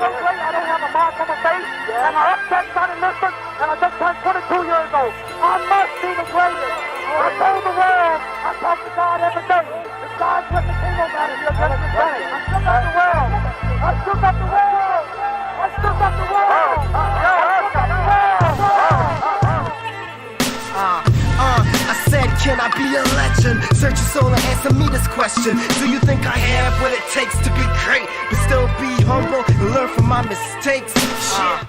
so great I don't have a mark on my face, and I upset Johnny Liston, and I just turned 22 years old. I must be the greatest. I told the world, I talk to God every day. If God's with me, ain't no matter if you're against me. I still got the world. I still got the world. I still got the world. I still got the I said, can I be a legend? Search your soul and answer me this question. Do you think I have what it takes to be great, but still be humble and learn from my mistakes? Shit.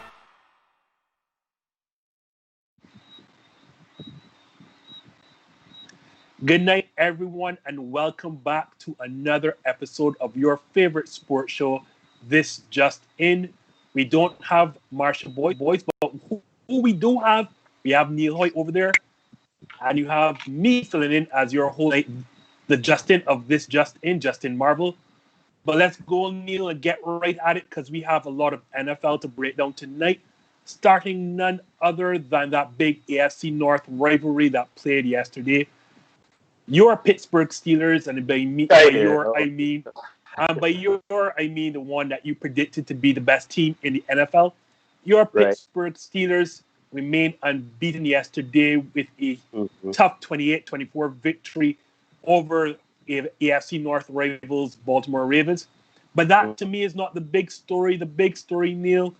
Good night, everyone, and welcome back to another episode of your favorite sports show, This Just In. We don't have Marshall Boys, but who we do have, we have Neil Hoyt over there, and you have me filling in as your whole night, the Justin of This Just In, Justin Marvel. But let's go, Neil, and get right at it because we have a lot of NFL to break down tonight, starting none other than that big AFC North rivalry that played yesterday. Your Pittsburgh Steelers, and by your I mean the one that you predicted to be the best team in the NFL. Your Pittsburgh Steelers remained unbeaten yesterday with a tough 28-24 victory over AFC North rivals Baltimore Ravens. But that to me is not the big story. The big story, Neil,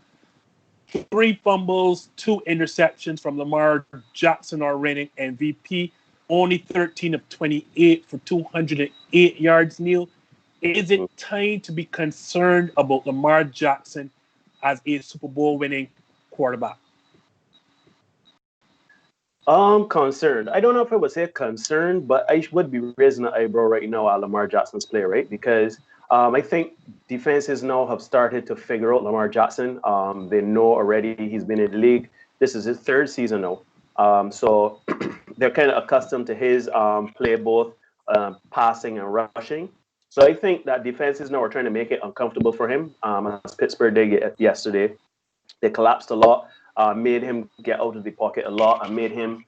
3 fumbles, 2 interceptions from Lamar Jackson, our reigning MVP. Only 13 of 28 for 208 yards, Neil. Is it time to be concerned about Lamar Jackson as a Super Bowl winning quarterback? Concerned. I don't know if I would say concerned, but I would be raising an eyebrow right now at Lamar Jackson's play, right? Because I think defenses now have started to figure out Lamar Jackson. They know already he's been in the league. This is his 3rd season now. So they're kind of accustomed to his play, both passing and rushing. So I think that defenses now are trying to make it uncomfortable for him. As Pittsburgh did yesterday, they collapsed a lot, made him get out of the pocket a lot, and made him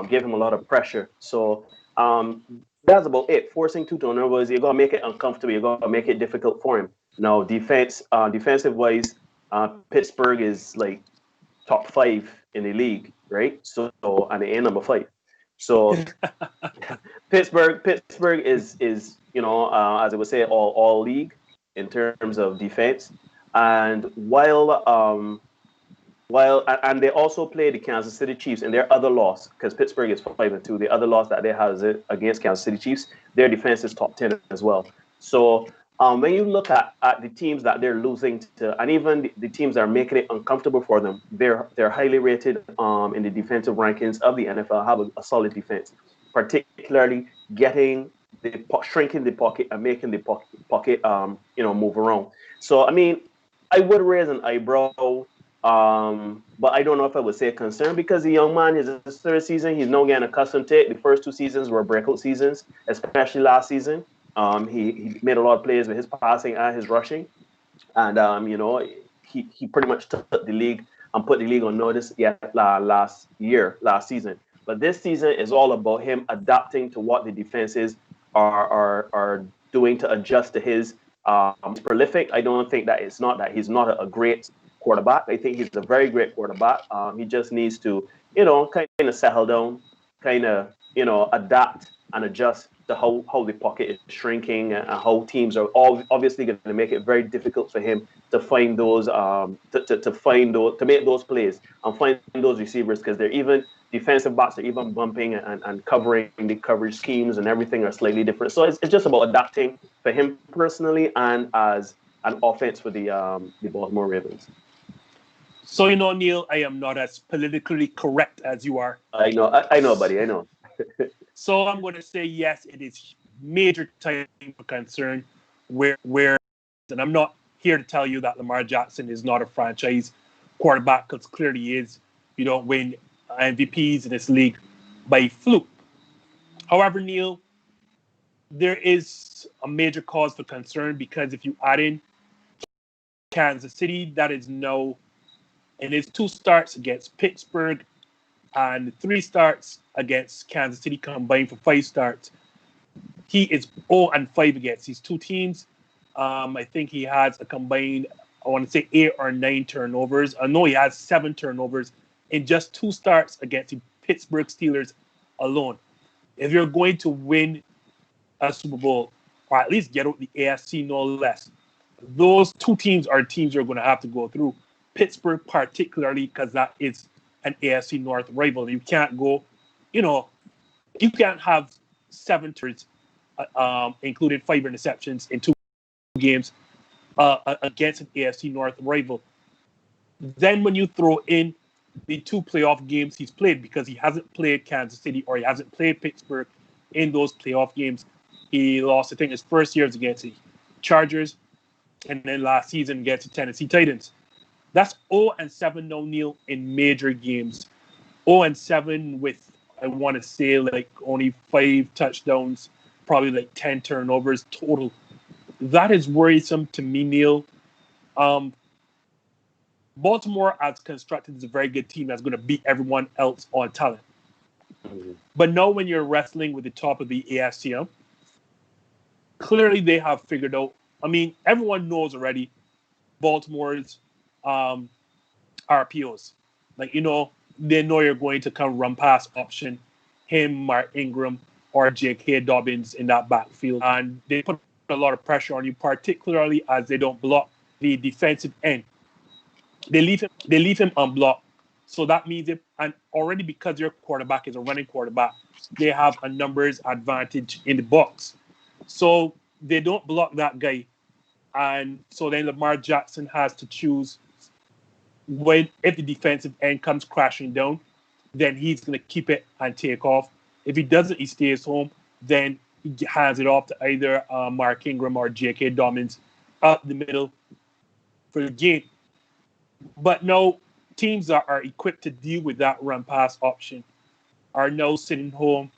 give him a lot of pressure. So that's about it. Forcing 2 turnovers, you're gonna make it uncomfortable. You're gonna make it difficult for him. Now, defensive wise, Pittsburgh is like top 5 in the league, right? So and they ain't number 5. So Pittsburgh is as I would say all league in terms of defense. And while they also play the Kansas City Chiefs in their other loss, because Pittsburgh is 5-2. The other loss that they have is against Kansas City Chiefs. Their defense is top 10 as well. So when you look at the teams that they're losing to, and even the teams that are making it uncomfortable for them, they're highly rated in the defensive rankings of the NFL, have a solid defense, particularly shrinking the pocket and making the pocket move around. So I mean, I would raise an eyebrow, but I don't know if I would say concern, because the young man is his 3rd season. He's now getting accustomed to it. The first 2 seasons were breakout seasons, especially last season. He made a lot of plays with his passing and his rushing, and he pretty much took the league and put the league on notice last season. But this season is all about him adapting to what the defenses are doing to adjust to his. He's prolific. I don't think that he's not a great quarterback. I think he's a very great quarterback. He just needs to kind of settle down, kind of adapt and adjust to how the pocket is shrinking, and how teams are obviously going to make it very difficult for him to find those to make those plays and find those receivers, because they're even defensive backs are even bumping and covering the coverage schemes, and everything are slightly different. So it's just about adapting for him personally and as an offense for the Baltimore Ravens. So Neil, I am not as politically correct as you are. I know, buddy. I know. So I'm going to say yes, it is major time for concern. Where, and I'm not here to tell you that Lamar Jackson is not a franchise quarterback, because clearly he is. You don't win MVPs in this league by fluke. However, Neil, there is a major cause for concern, because if you add in Kansas City, that is now in his 2 starts against Pittsburgh and 3 starts against Kansas City combined for 5 starts. He is 0-5 against these 2 teams. I think he has a combined I want to say 8 or 9 turnovers. I know he has 7 turnovers in just 2 starts against the Pittsburgh Steelers alone. If you're going to win a Super Bowl, or at least get out the AFC no less, those 2 teams are teams you're going to have to go through. Pittsburgh particularly, because that is an AFC North rival. You can't go, you can't have 7 turns, including 5 interceptions in 2 games against an AFC North rival. Then when you throw in the 2 playoff games he's played, because he hasn't played Kansas City or he hasn't played Pittsburgh in those playoff games. He lost, I think, his first year against the Chargers, and then last season against the Tennessee Titans. That's 0-7 now, Neil, in major games. 0-7 with, I want to say, like only 5 touchdowns, probably like 10 turnovers total. That is worrisome to me, Neil. Baltimore, as constructed, is a very good team that's going to beat everyone else on talent. Mm-hmm. But now when you're wrestling with the top of the AFC, clearly they have figured out. I mean, everyone knows already Baltimore's RPOs. Like, they know you're going to come run pass option, him, Mark Ingram, or J.K. Dobbins in that backfield. And they put a lot of pressure on you, particularly as they don't block the defensive end. They leave him unblocked. So that means and already because your quarterback is a running quarterback, they have a numbers advantage in the box. So they don't block that guy. And so then Lamar Jackson has to choose if the defensive end comes crashing down, then he's going to keep it and take off. If he doesn't, he stays home. Then he hands it off to either Mark Ingram or J.K. Dobbins up the middle for the game. But no, teams that are equipped to deal with that run-pass option are now sitting home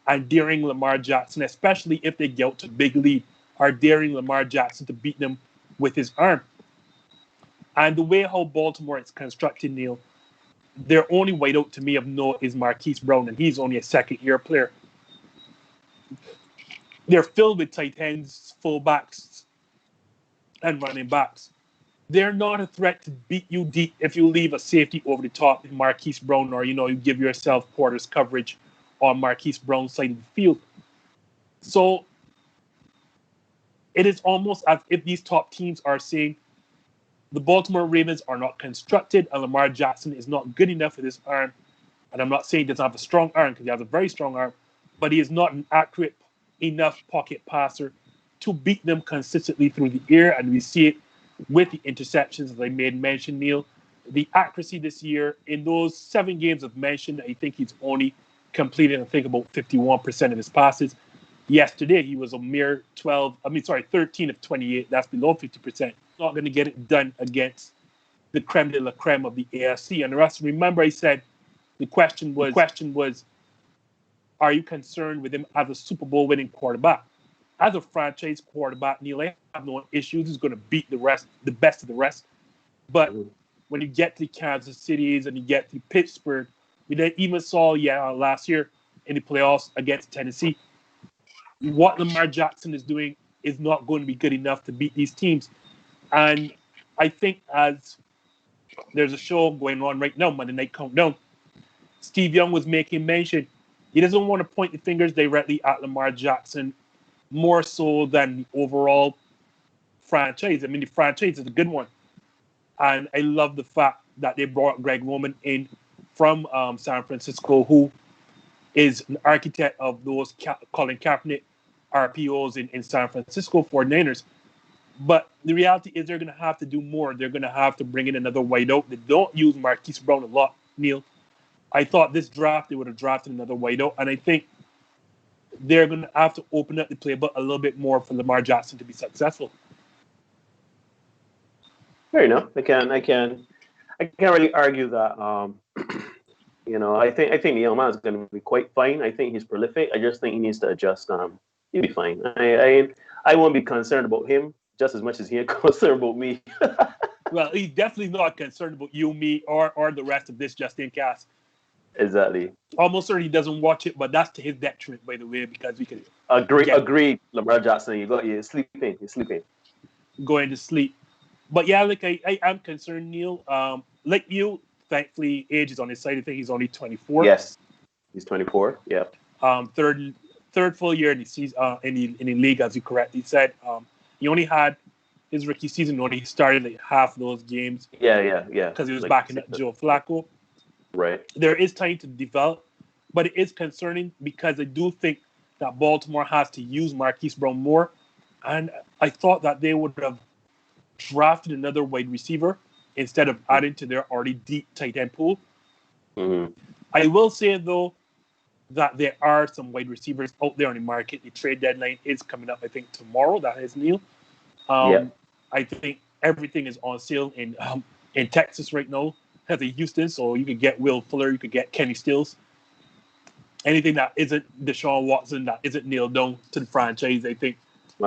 and daring Lamar Jackson, especially if they get out to big lead, are daring Lamar Jackson to beat them with his arm. And the way how Baltimore is constructed, Neil, their only wideout to me of note is Marquise Brown, and he's only a second-year player. They're filled with tight ends, fullbacks, and running backs. They're not a threat to beat you deep if you leave a safety over the top, Marquise Brown, or, you give yourself quarters coverage on Marquise Brown's side of the field. So it is almost as if these top teams are saying the Baltimore Ravens are not constructed and Lamar Jackson is not good enough with his arm. And I'm not saying he doesn't have a strong arm, because he has a very strong arm, but he is not an accurate enough pocket passer to beat them consistently through the air. And we see it with the interceptions, as I made mention, Neil. The accuracy this year, in those 7 games I've mentioned, I think he's only completed, about 51% of his passes. Yesterday, he was a mere 13 of 28. That's below 50%. Not going to get it done against the creme de la creme of the AFC. And the rest, remember I said the question was, are you concerned with him as a Super Bowl winning quarterback? As a franchise quarterback, Neil, I have no issues. He's going to beat the best of the rest. But when you get to the Kansas Cities and you get to Pittsburgh, we even saw last year in the playoffs against Tennessee, what Lamar Jackson is doing is not going to be good enough to beat these teams. And I think as there's a show going on right now, Monday Night Countdown, Steve Young was making mention, he doesn't want to point the fingers directly at Lamar Jackson more so than the overall franchise. I mean, the franchise is a good one. And I love the fact that they brought Greg Roman in from San Francisco, who is an architect of those Colin Kaepernick RPOs in San Francisco 49ers. But the reality is they're going to have to do more. They're going to have to bring in another wideout. They don't use Marquise Brown a lot, Neil. I thought this draft, they would have drafted another wideout. And I think they're going to have to open up the playbook a little bit more for Lamar Jackson to be successful. Fair enough. I can't really argue that. I think the young man is going to be quite fine. I think he's prolific. I just think he needs to adjust. He'll be fine. I won't be concerned about him just as much as he's concerned about me. Well, he's definitely not concerned about you, me, or the rest of this Justin cast. Exactly. Almost certainly he doesn't watch it, but that's to his detriment, by the way, because we could agree. Lamar Jackson, you're sleeping. You're sleeping. Going to sleep. But yeah, like I am concerned, Neil. Like you, thankfully, age is on his side. I think he's only 24. Yes, he's 24. Yeah. Third full year in the season, in the league, as you correctly said. He only had his rookie season. Only started like half of those games. Yeah. Because he was like, backing up Joe Flacco. Right. There is time to develop, but it is concerning because I do think that Baltimore has to use Marquise Brown more, and I thought that they would have drafted another wide receiver instead of adding to their already deep tight end pool. Mm-hmm. I will say though that there are some wide receivers out there on the market. The trade deadline is coming up, I think, tomorrow. That is Neil. I think everything is on sale in Texas right now. As a Houston, so you could get Will Fuller, you could get Kenny Stills. Anything that isn't Deshaun Watson, that isn't nailed down to the franchise, I think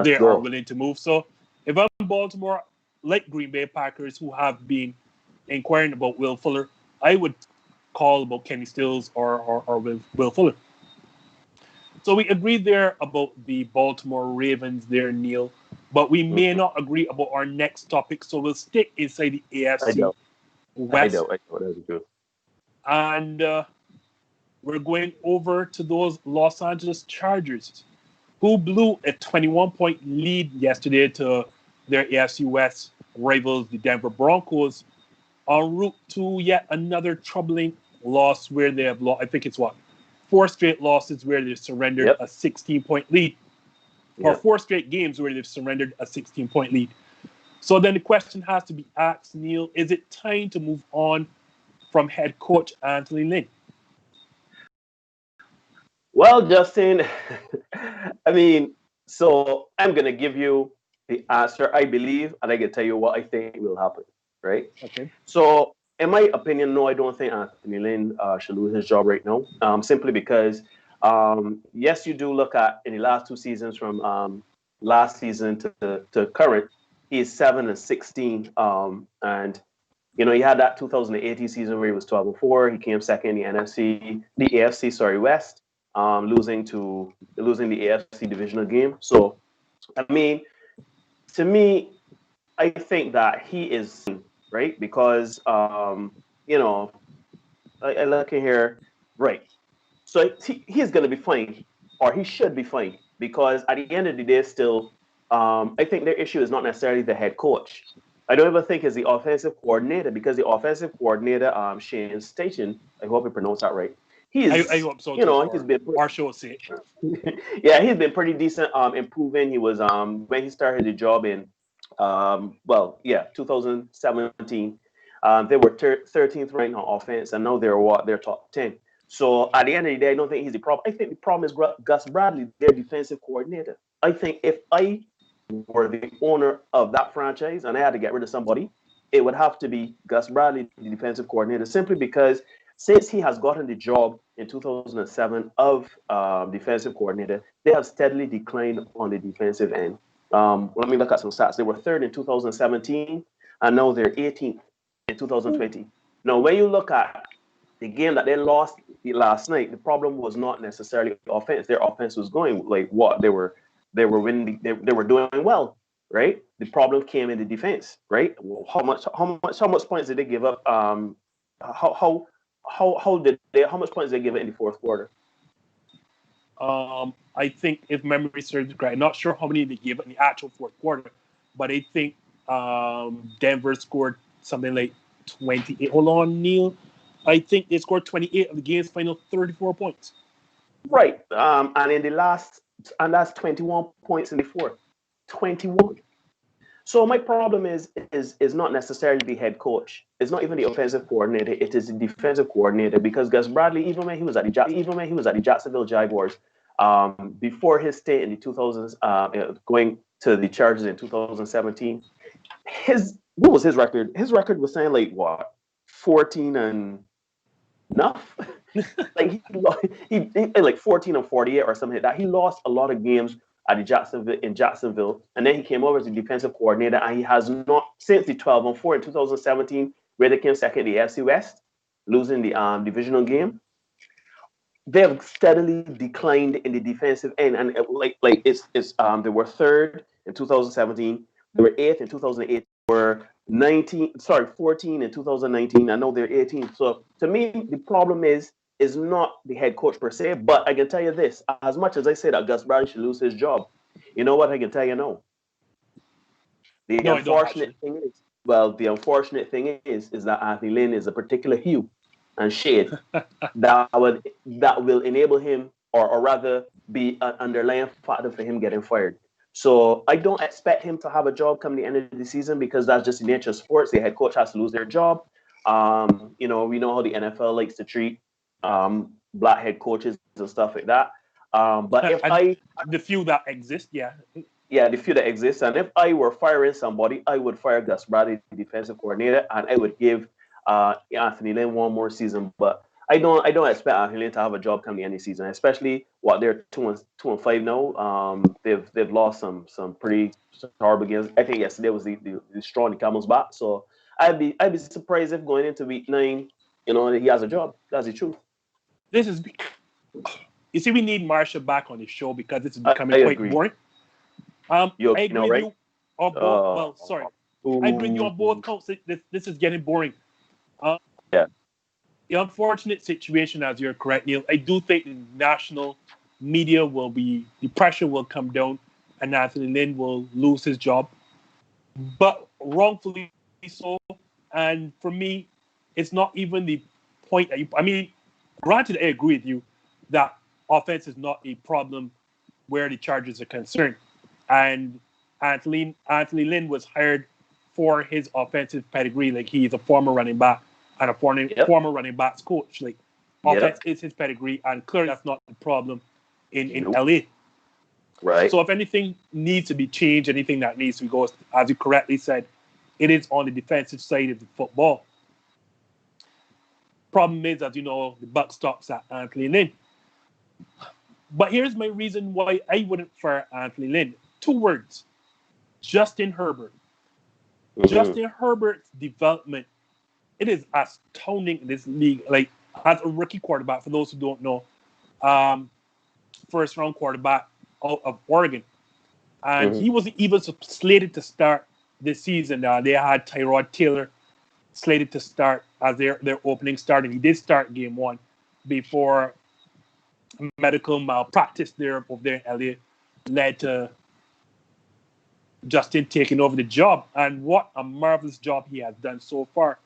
they are willing to move. So if I'm Baltimore, like Green Bay Packers, who have been inquiring about Will Fuller, I would call about Kenny Stills or Will Fuller. So we agreed there about the Baltimore Ravens there, Neil, but we may not agree about our next topic. So we'll stick inside the AFC West. I know. That's true. And we're going over to those Los Angeles Chargers, who blew a 21-point lead yesterday to their AFC West rivals, the Denver Broncos, en route to yet another troubling loss where they have lost, I think it's 4 straight losses where they've surrendered a 16-point lead. Or 4 straight games where they've surrendered a 16-point lead. So then the question has to be asked, Neil, is it time to move on from head coach Anthony Lynn? Well, Justin, I mean, so I'm going to give you the answer I believe, and I can tell you what I think will happen, right? Okay. So in my opinion, no, I don't think Anthony Lynn should lose his job right now, simply because, yes, you do look at in the last 2 seasons from last season to current, he's 7-16, and he had that 2018 season where he was 12-4. He came second in the AFC West, losing the AFC divisional game. So, I mean, to me, I think that he is right because I look in here, right. So he's going to be fine, or he should be fine, because at the end of the day, still, I think their issue is not necessarily the head coach. I don't even think it's the offensive coordinator, because the offensive coordinator, Shane Station, I hope I pronounced that right. I hope so too. He's been our show's sake. Yeah, he's been pretty decent, improving. He was when he started the job in 2017. They were 13th ranked on offense, and now they're top 10. So at the end of the day, I don't think he's the problem. I think the problem is Gus Bradley, their defensive coordinator. I think if I were the owner of that franchise and I had to get rid of somebody, it would have to be Gus Bradley, the defensive coordinator, simply because since he has gotten the job in 2007 of defensive coordinator, they have steadily declined on the defensive end. Let me look at some stats. They were 3rd in 2017, and now they're 18th in 2020. Now, when you look at the game that they lost last night, the problem was not necessarily offense. Their offense was going like what they were winning. They were doing well, right? The problem came in the defense, right? How much points did they give up? How much points did they give it in the fourth quarter? I think if memory serves me correct, I'm not sure how many they gave in the actual fourth quarter, but I think Denver scored something like 28. Hold on, Neil. I think they scored 28 of the game's final 34 points. Right. And in the last, and that's 21 points in the fourth. 21. So my problem is not necessarily the head coach. It's not even the offensive coordinator. It is the defensive coordinator, because Gus Bradley, even when he was at the Jacksonville Jaguars, before his stay in the 2000s, going to the Chargers in 2017, what was his record? His record was saying like what, 14 and enough. Like he like 14 and 48 or something like that. He lost a lot of games at Jacksonville, and then he came over as the defensive coordinator, and he has not since the 12-4 in 2017, where they came second in the AFC West, losing the divisional game. They have steadily declined in the defensive end, and they were 3rd in 2017, they were 8th in 2008, were 14 in 2019. I know they're 18. So to me, the problem is not the head coach per se, but I can tell you this: as much as I say that Gus Bradley should lose his job, you know what I can tell you now? The No, I don't unfortunate actually. thing is, well, the unfortunate thing is that Anthony Lynn is a particular hue and shade that will enable him, or rather, be an underlying factor for him getting fired. So I don't expect him to have a job come the end of the season because that's just the nature of sports. The head coach has to lose their job. We know how the NFL likes to treat black head coaches and stuff like that. But if And I the few that exist, yeah. Yeah, the few that exists. And if I were firing somebody, I would fire Gus Bradley, the defensive coordinator, and I would give Anthony Lynn one more season. But I don't expect Anthony Lynn to have a job come the end of the season, especially what they're 2-5 now. They've lost some pretty horrible games. I think yesterday was the straw in the camel's back. So I'd be surprised if going into week 9, he has a job. That's the truth. This is, you see, we need Marsha back on the show because this is I becoming quite agree. boring. You I agree know, with right? you on both. Well, sorry, I agree with you on both counts. This is getting boring. Yeah. The unfortunate situation, as you're correct, Neil, I do think the national media the pressure will come down and Anthony Lynn will lose his job. But wrongfully so. And for me, it's not even the point that granted, I agree with you that offense is not a problem where the Chargers are concerned. And Anthony Lynn was hired for his offensive pedigree. Like, he's a former running back and a former running backs coach. Like, offense is his pedigree, and clearly that's not the problem in LA. Right. So if anything needs to be changed, anything that needs to go, as you correctly said, it is on the defensive side of the football. Problem is, as you know, the buck stops at Anthony Lynn. But here's my reason why I wouldn't fire Anthony Lynn. 2 words: Justin Herbert. Mm-hmm. Justin Herbert's development, it is astounding in this league. Like, as a rookie quarterback, for those who don't know, first round quarterback out of Oregon. And he wasn't even slated to start this season. They had Tyrod Taylor slated to start as their opening start, and he did start game 1 before medical malpractice over there in LA led to Justin taking over the job. And what a marvelous job he has done so far.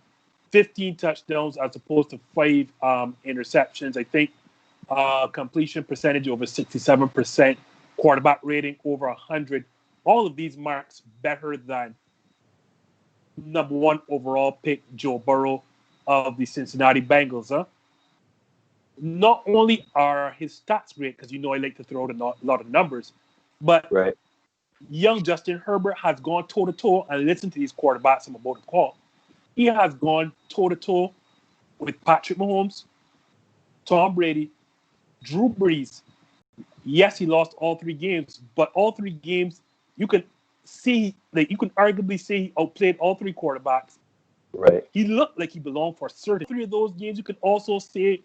15 touchdowns as opposed to 5 interceptions. I think completion percentage over 67%, quarterback rating over 100. All of these marks better than number 1 overall pick Joe Burrow of the Cincinnati Bengals. Not only are his stats great, because I like to throw out a lot of numbers, but young Justin Herbert has gone toe-to-toe, and listen to these quarterbacks I'm about to call. He has gone toe-to-toe with Patrick Mahomes, Tom Brady, Drew Brees. Yes, he lost all 3 games, but all 3 games, you can arguably say he outplayed all 3 quarterbacks. Right. He looked like he belonged for certain. 3 of those games, you could also say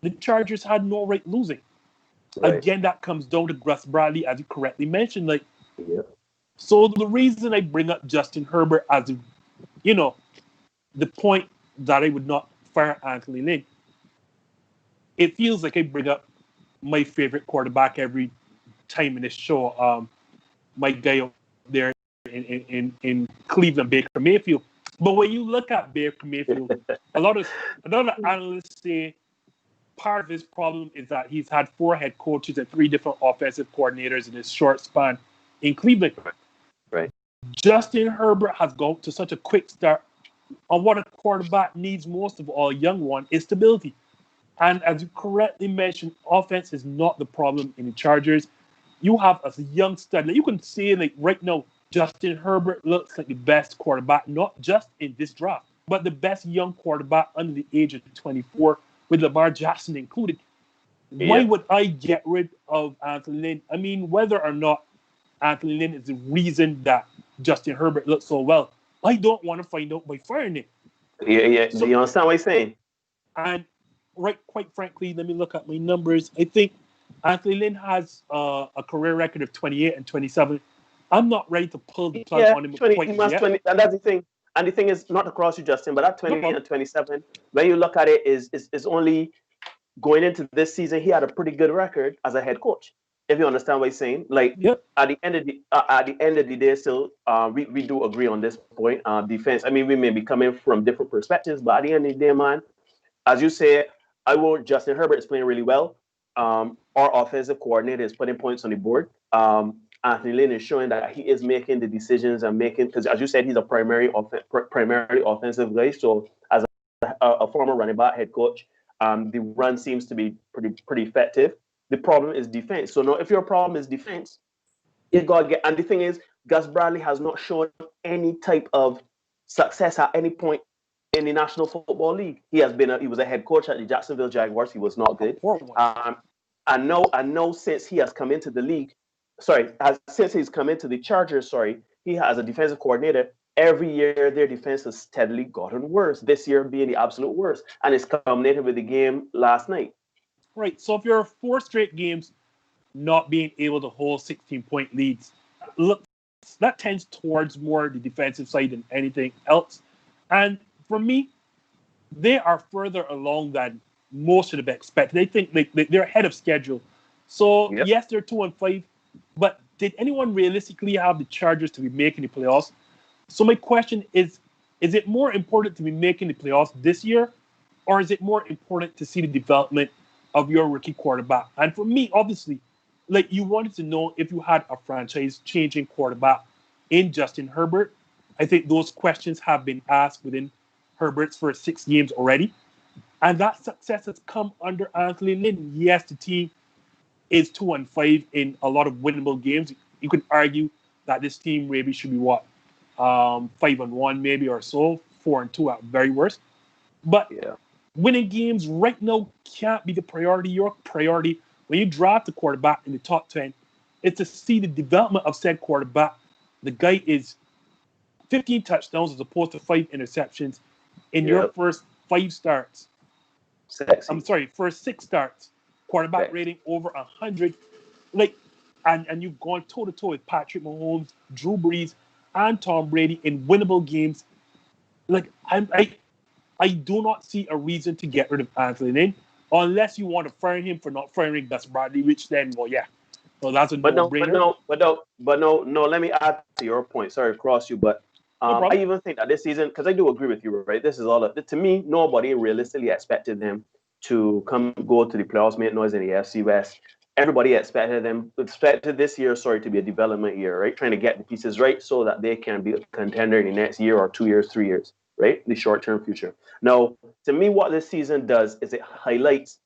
the Chargers had no right losing. Right. Again, that comes down to Gus Bradley, as you correctly mentioned. So the reason I bring up Justin Herbert as, the point that I would not fire Anthony Lynn, it feels like I bring up my favorite quarterback every time in this show, my guy out there in Cleveland, Baker Mayfield. But when you look at Baker Mayfield, a lot of analysts say part of his problem is that he's had 4 head coaches and 3 different offensive coordinators in his short span in Cleveland. Right. Justin Herbert has gone to such a quick start. And what a quarterback needs most of all, a young one, is stability. And as you correctly mentioned, offense is not the problem in the Chargers. You have a young stud. You can say, right now, Justin Herbert looks like the best quarterback, not just in this draft, but the best young quarterback under the age of 24, with Lamar Jackson included. Why would I get rid of Anthony Lynn? Whether or not Anthony Lynn is the reason that Justin Herbert looks so well, I don't want to find out by firing him. Yeah. So, do you understand what he's saying? And quite frankly, let me look at my numbers. I think Anthony Lynn has a career record of 28 and 27. I'm not ready to pull the plug Yeah, on him 20. quite He must yet. 20, and that's the thing. And the thing is, not to cross you, Justin, but that No 20 problem. and 27, when you look at it, is only going into this season. He had a pretty good record as a head coach. If you understand what he's saying, like Yep. at the end of the day, still, we do agree on this point. Defense. I mean, we may be coming from different perspectives, but at the end of the day, man, as you say, Justin Herbert is playing really well. Our offensive coordinator is putting points on the board. Anthony Lynn is showing that he is making the decisions and making, because as you said, he's a primarily offensive guy. So as a former running back head coach, the run seems to be pretty effective. The problem is defense. So now, if your problem is defense, you got to get. And the thing is, Gus Bradley has not shown any type of success at any point in the National Football League. He was a head coach at the Jacksonville Jaguars. He was not good. Poor one. I know since he has come into the league, since he's come into the Chargers, he has a defensive coordinator. Every year, their defense has steadily gotten worse. This year being the absolute worst, and it's culminated with the game last night. Right. So if you're 4 straight games not being able to hold 16-point leads, look, that tends towards more the defensive side than anything else. And for me, they are further along than most should have expected. They think they're ahead of schedule. So Yep. yes, they're 2-5, but did anyone realistically have the Chargers to be making the playoffs? So my question is it more important to be making the playoffs this year, or is it more important to see the development of your rookie quarterback? And for me, obviously, like, you wanted to know if you had a franchise-changing quarterback in Justin Herbert. I think those questions have been asked within Herbert's first 6 games already. And that success has come under Anthony Lynn. Yes, the team is 2-5 in a lot of winnable games. You could argue that this team maybe should be 5-1 maybe or so, 4-2 at very worst. But Yeah. winning games right now can't be the priority. Your priority when you draft a quarterback in the top 10 is to see the development of said quarterback. The guy is 15 touchdowns as opposed to 5 interceptions in your Yep. first 5 starts. Sexy. First 6 starts. Quarterback Sexy. rating over 100. Like, and you've gone toe to toe with Patrick Mahomes, Drew Brees, and Tom Brady in winnable games. Like, I do not see a reason to get rid of Anthony Lynn unless you want to fire him for not firing Gus Bradley, which then, well, yeah. So that's a no-brainer. No. Let me add to your point. Sorry to cross you, but No I problem. even think that this season, because I do agree with you, right? This is to me, nobody realistically expected them to go to the playoffs, make noise in the AFC West. Everybody expected this year, to be a development year, right? Trying to get the pieces right so that they can be a contender in the next year or 2 years, 3 years, right? The short-term future. Now, to me, what this season does is it highlights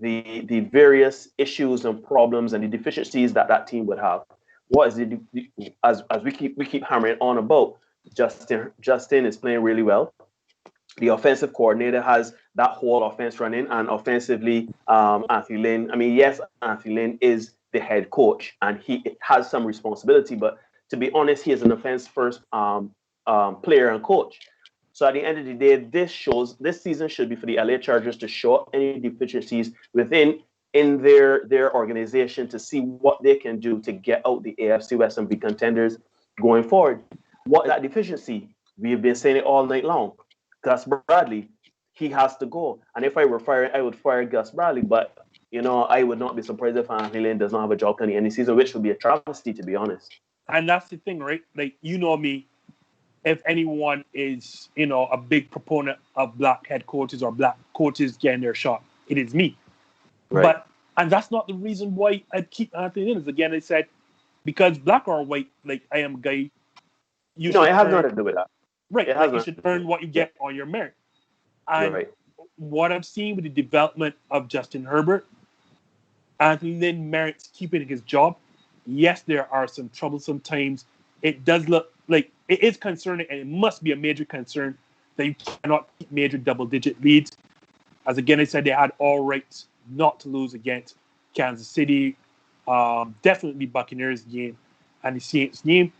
the various issues and problems and the deficiencies that team would have. What is it? As we keep hammering on about, Justin is playing really well. The offensive coordinator has that whole offense running, and offensively, Anthony Lynn. I mean, yes, Anthony Lynn is the head coach, and he has some responsibility. But to be honest, he is an offense-first player and coach. So at the end of the day, this season should be for the LA Chargers to show any deficiencies within their organization to see what they can do to get out the AFC West and be contenders going forward. What is that deficiency? We've been saying it all night long. Gus Bradley, he has to go. And if I were firing, I would fire Gus Bradley. But, I would not be surprised if Anthony Lynn does not have a job coming any season, which would be a travesty, to be honest. And that's the thing, right? Like, you know me, if anyone is, a big proponent of black head coaches or black coaches getting their shot, it is me. Right. And that's not the reason why I'd keep Anthony Lynn. Again, I said, because black or white, like, I am a guy. It has nothing to do with that. Right, like, you should earn what you get on your merit. And what I'm seeing with the development of Justin Herbert, Anthony Lynn merits keeping his job. Yes, there are some troublesome times. It does look like it is concerning, and it must be a major concern that you cannot keep major double-digit leads. As again I said, they had all rights not to lose against Kansas City, definitely Buccaneers game, and the Saints game.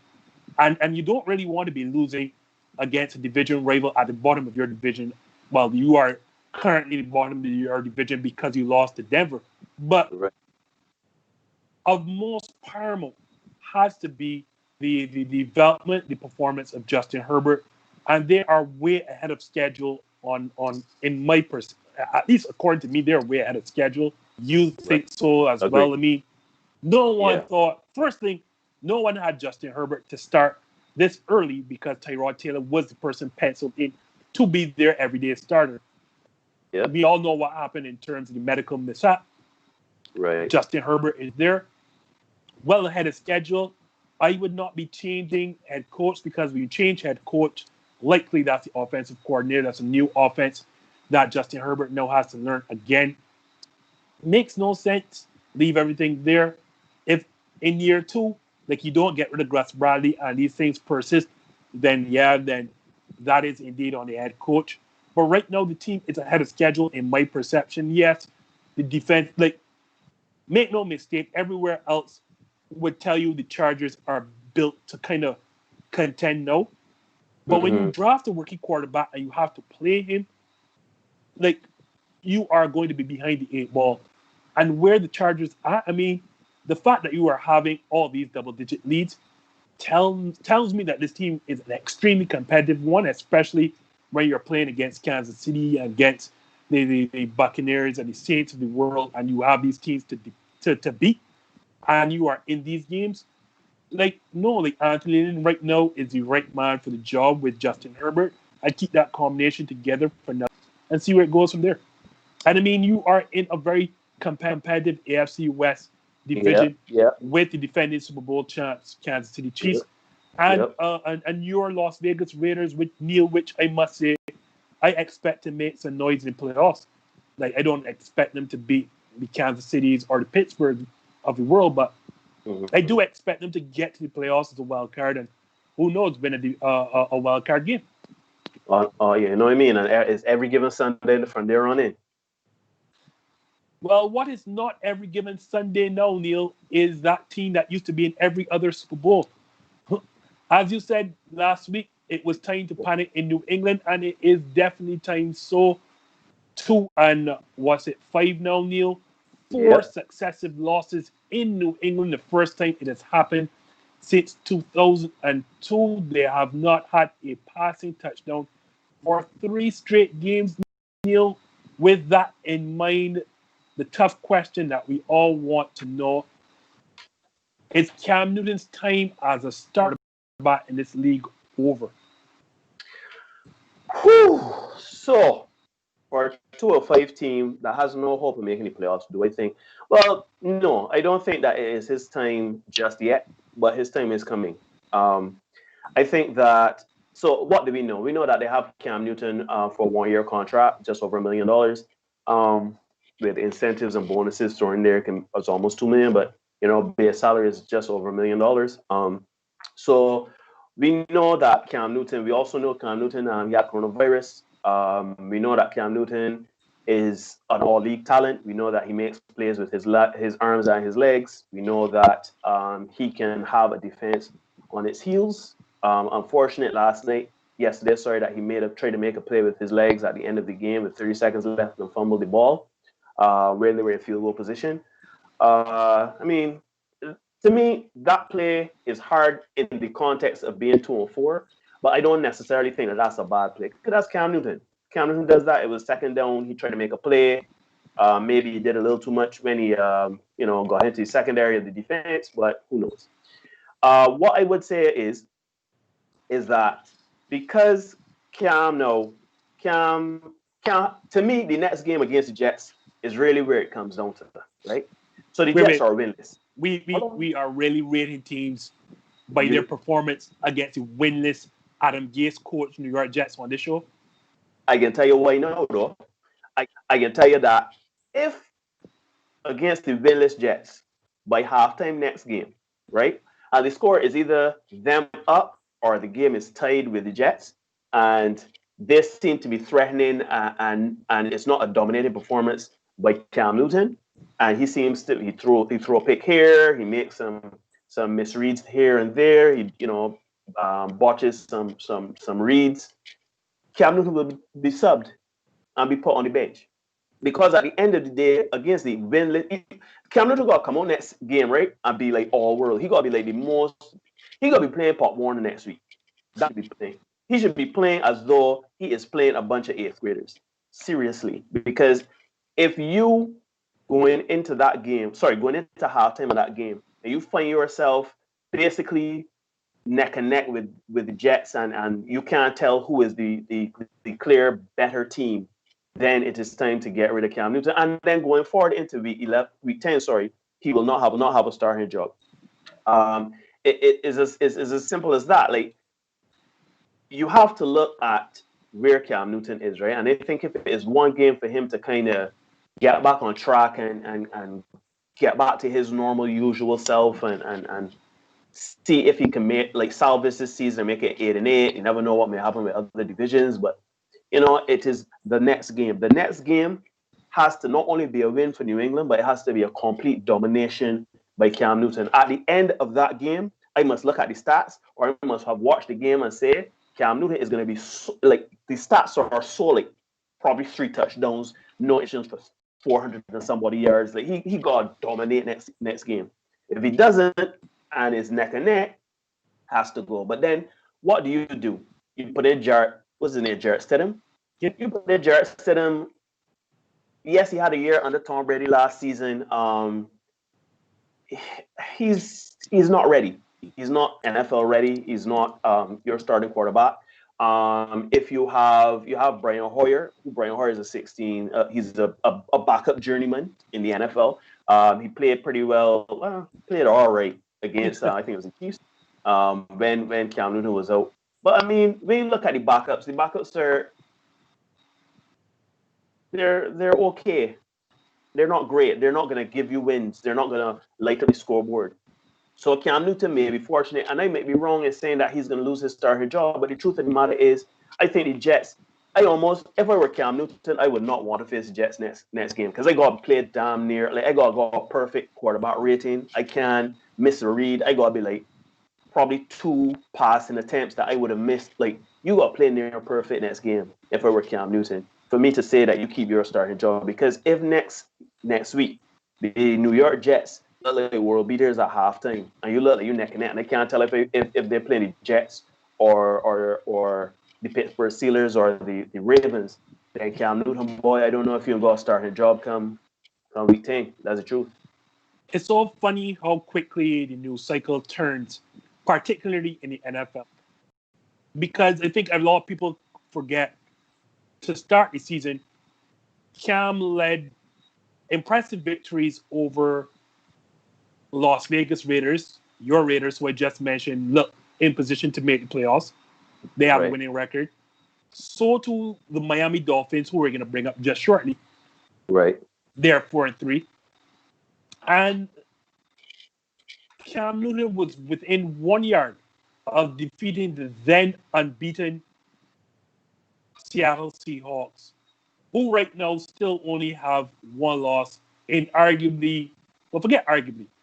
And you don't really want to be losing against a division rival at the bottom of your division. Well, you are currently the bottom of your division because you lost to Denver. But of most paramount, has to be the development, the performance of Justin Herbert, and they are way ahead of schedule on in my at least according to me, they're way ahead of schedule. You think so as well? I mean, no one thought, first thing, no one had Justin Herbert to start this early because Tyrod Taylor was the person penciled in to be their everyday starter. Yeah. We all know what happened in terms of the medical mishap. Right. Justin Herbert is there, well ahead of schedule. I would not be changing head coach because when you change head coach, likely that's the offensive coordinator. That's a new offense that Justin Herbert now has to learn again. Makes no sense. Leave everything there. If in year 2, like you don't get rid of Gus Bradley and these things persist, then that is indeed on the head coach. But right now the team is ahead of schedule in my perception. Yes, the defense, like, make no mistake, everywhere else would tell you the Chargers are built to kind of contend now. But when you draft a rookie quarterback and you have to play him, like, you are going to be behind the 8 ball. And where the Chargers are, I mean, the fact that you are having all these double-digit leads tells me that this team is an extremely competitive one, especially when you're playing against Kansas City, against the Buccaneers and the Saints of the world, and you have these teams to beat, and you are in these games. Like Anthony Lynn right now is the right man for the job with Justin Herbert. I keep that combination together for now and see where it goes from there. And I mean, you are in a very competitive AFC West division with the defending Super Bowl champs, Kansas City Chiefs, and your Las Vegas Raiders with Neil, which I must say, I expect to make some noise in playoffs. Like, I don't expect them to beat the Kansas Cities or the Pittsburgh of the world, but I do expect them to get to the playoffs as a wild card, and who knows, win a wild card game. Oh, yeah, you know what I mean? And it's every given Sunday from there on in. Well, what is not every given Sunday now, Neil, is that team that used to be in every other Super Bowl. As you said last week, it was time to panic in New England, and it is definitely time. So, 5 now, Neil? 4 successive losses in New England. The first time it has happened since 2002. They have not had a passing touchdown for 3 straight games, Neil. With that in mind, the tough question that we all want to know is Cam Newton's time as a starter back in this league over? So, for a 2-5 team that has no hope of making the playoffs, do I think? Well, no, I don't think that it is his time just yet, but his time is coming. I think that, so what do we know? We know that they have Cam Newton for a 1-year contract, just over $1 million. With incentives and bonuses thrown there, it's almost $2 million, but base salary is just over $1 million. So we know that Cam Newton. We also know Cam Newton got coronavirus. We know that Cam Newton is an all-league talent. We know that he makes plays with his arms and his legs. We know that he can have a defense on its heels. Unfortunate yesterday, that he tried to make a play with his legs at the end of the game with 30 seconds left and fumbled the ball. When they were in field goal position. I mean, to me, that play is hard in the context of being 2-4, but I don't necessarily think that that's a bad play. Because that's Cam Newton. Cam Newton does that. It was second down. He tried to make a play. Maybe he did a little too much when he, got into the secondary of the defense, but who knows? What I would say is that because Cam, to me, the next game against the Jets is really where it comes down to, right? So the Jets are winless. We are really rating teams by their performance against the winless Adam Gase coach New York Jets on this show. I can tell you why now, though. I can tell you that if against the winless Jets by halftime next game, right, and the score is either them up or the game is tied with the Jets, and they seem to be threatening, and it's not a dominating performance by Cam Newton, and he seems to he throw a pick here, he makes some misreads here and there, he botches some reads. Cam Newton will be subbed and be put on the bench. Because at the end of the day, against the winless, Cam Newton got to come on next game, right? And be like all world. He got to be like he got to be playing Pop Warner next week. That should be playing. He should be playing as though he is playing a bunch of eighth graders. Seriously. Because if you going into halftime of that game, and you find yourself basically neck and neck with the Jets, and you can't tell who is the clear better team, then it is time to get rid of Cam Newton. And then going forward into week 10, he will not have a starting job. It is as simple as that. Like, you have to look at where Cam Newton is, right? And I think if it is one game for him to kind of get back on track and get back to his normal, usual self and see if he can salvage this season, make it 8-8. You never know what may happen with other divisions, but it is the next game. The next game has to not only be a win for New England, but it has to be a complete domination by Cam Newton. At the end of that game, I must look at the stats, or I must have watched the game and say, Cam Newton is going to be the stats are probably 3 touchdowns, no issues for 400 and somebody yards. Like he got to dominate next game. If he doesn't and is neck and neck, has to go. But then what do? You put in Jarrett. What's his name? Jarrett Stidham. You put in Jarrett Stidham. Yes, he had a year under Tom Brady last season. He's not ready. He's not NFL ready. He's not your starting quarterback. If you have Brian Hoyer. Brian Hoyer is a 16. He's a backup journeyman in the NFL. He played pretty well. Well, played all right against I think it was the Chiefs. When Cam Newton was out. But I mean, when you look at the backups are they're okay. They're not great. They're not going to give you wins. They're not going to light up the scoreboard. So Cam Newton may be fortunate, and I might be wrong in saying that he's going to lose his starting job. But the truth of the matter is, I think the Jets. If I were Cam Newton, I would not want to face the Jets next game because I got to play damn near. Like I got a perfect quarterback rating. I can't miss a read. I got to be like probably 2 passing attempts that I would have missed. Like you got to play near perfect next game. If I were Cam Newton, for me to say that you keep your starting job, because if next week the New York Jets look like world beaters at halftime, and you look like you neck and neck, and I can't tell if they're playing the Jets or the Pittsburgh Steelers or the Ravens, then Cam Newton, boy, I don't know if you'll go start a job come week 10. That's the truth. It's so funny how quickly the news cycle turns, particularly in the NFL, because I think a lot of people forget to start the season, Cam led impressive victories over Las Vegas Raiders, your Raiders, who I just mentioned, look in position to make the playoffs. They have a winning record. So too the Miami Dolphins, who we're going to bring up just shortly. Right. They're 4-3. And Cam Newton was within 1 yard of defeating the then unbeaten Seattle Seahawks, who right now still only have 1 loss in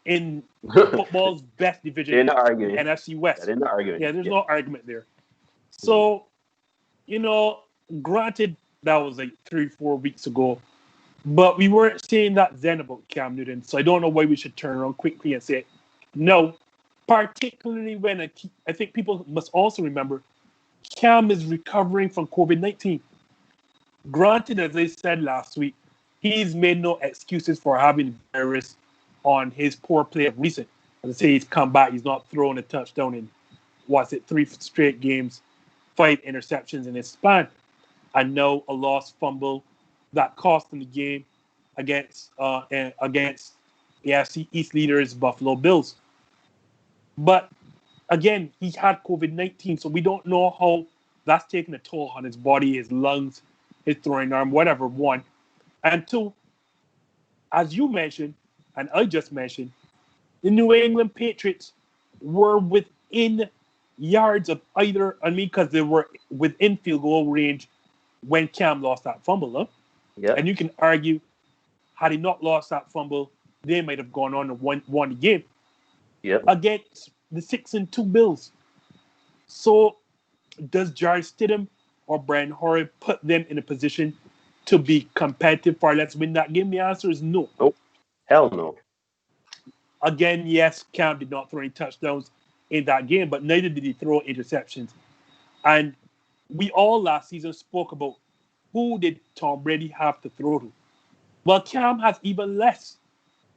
in football's best division, NFC West. They're not arguing. Yeah, there's no argument there. So, granted, that was like 3-4 weeks ago, but we weren't saying that then about Cam Newton. So I don't know why we should turn around quickly and say no, particularly when I think people must also remember Cam is recovering from COVID-19. Granted, as I said last week, he's made no excuses for having the virus on his poor play of recent. As I say, he's come back. He's not thrown a touchdown in, 3 straight games, 5 interceptions in his span, and now a lost fumble that cost him the game against AFC East leaders Buffalo Bills. But again, he had COVID-19, so we don't know how that's taken a toll on his body, his lungs, his throwing arm, whatever, 1. And 2, as you mentioned, and I just mentioned, the New England Patriots were within yards of because they were within field goal range when Cam lost that fumble. Huh? Yeah. And you can argue, had he not lost that fumble, they might have gone on and won the game. Yep. Against the 6-2 Bills. So does Jarrett Stidham or Brian Hoyer put them in a position to be competitive for let's win that game? The answer is no. Nope. Hell no. Again, yes, Cam did not throw any touchdowns in that game, but neither did he throw interceptions. And we all last season spoke about who did Tom Brady have to throw to. Well, Cam has even less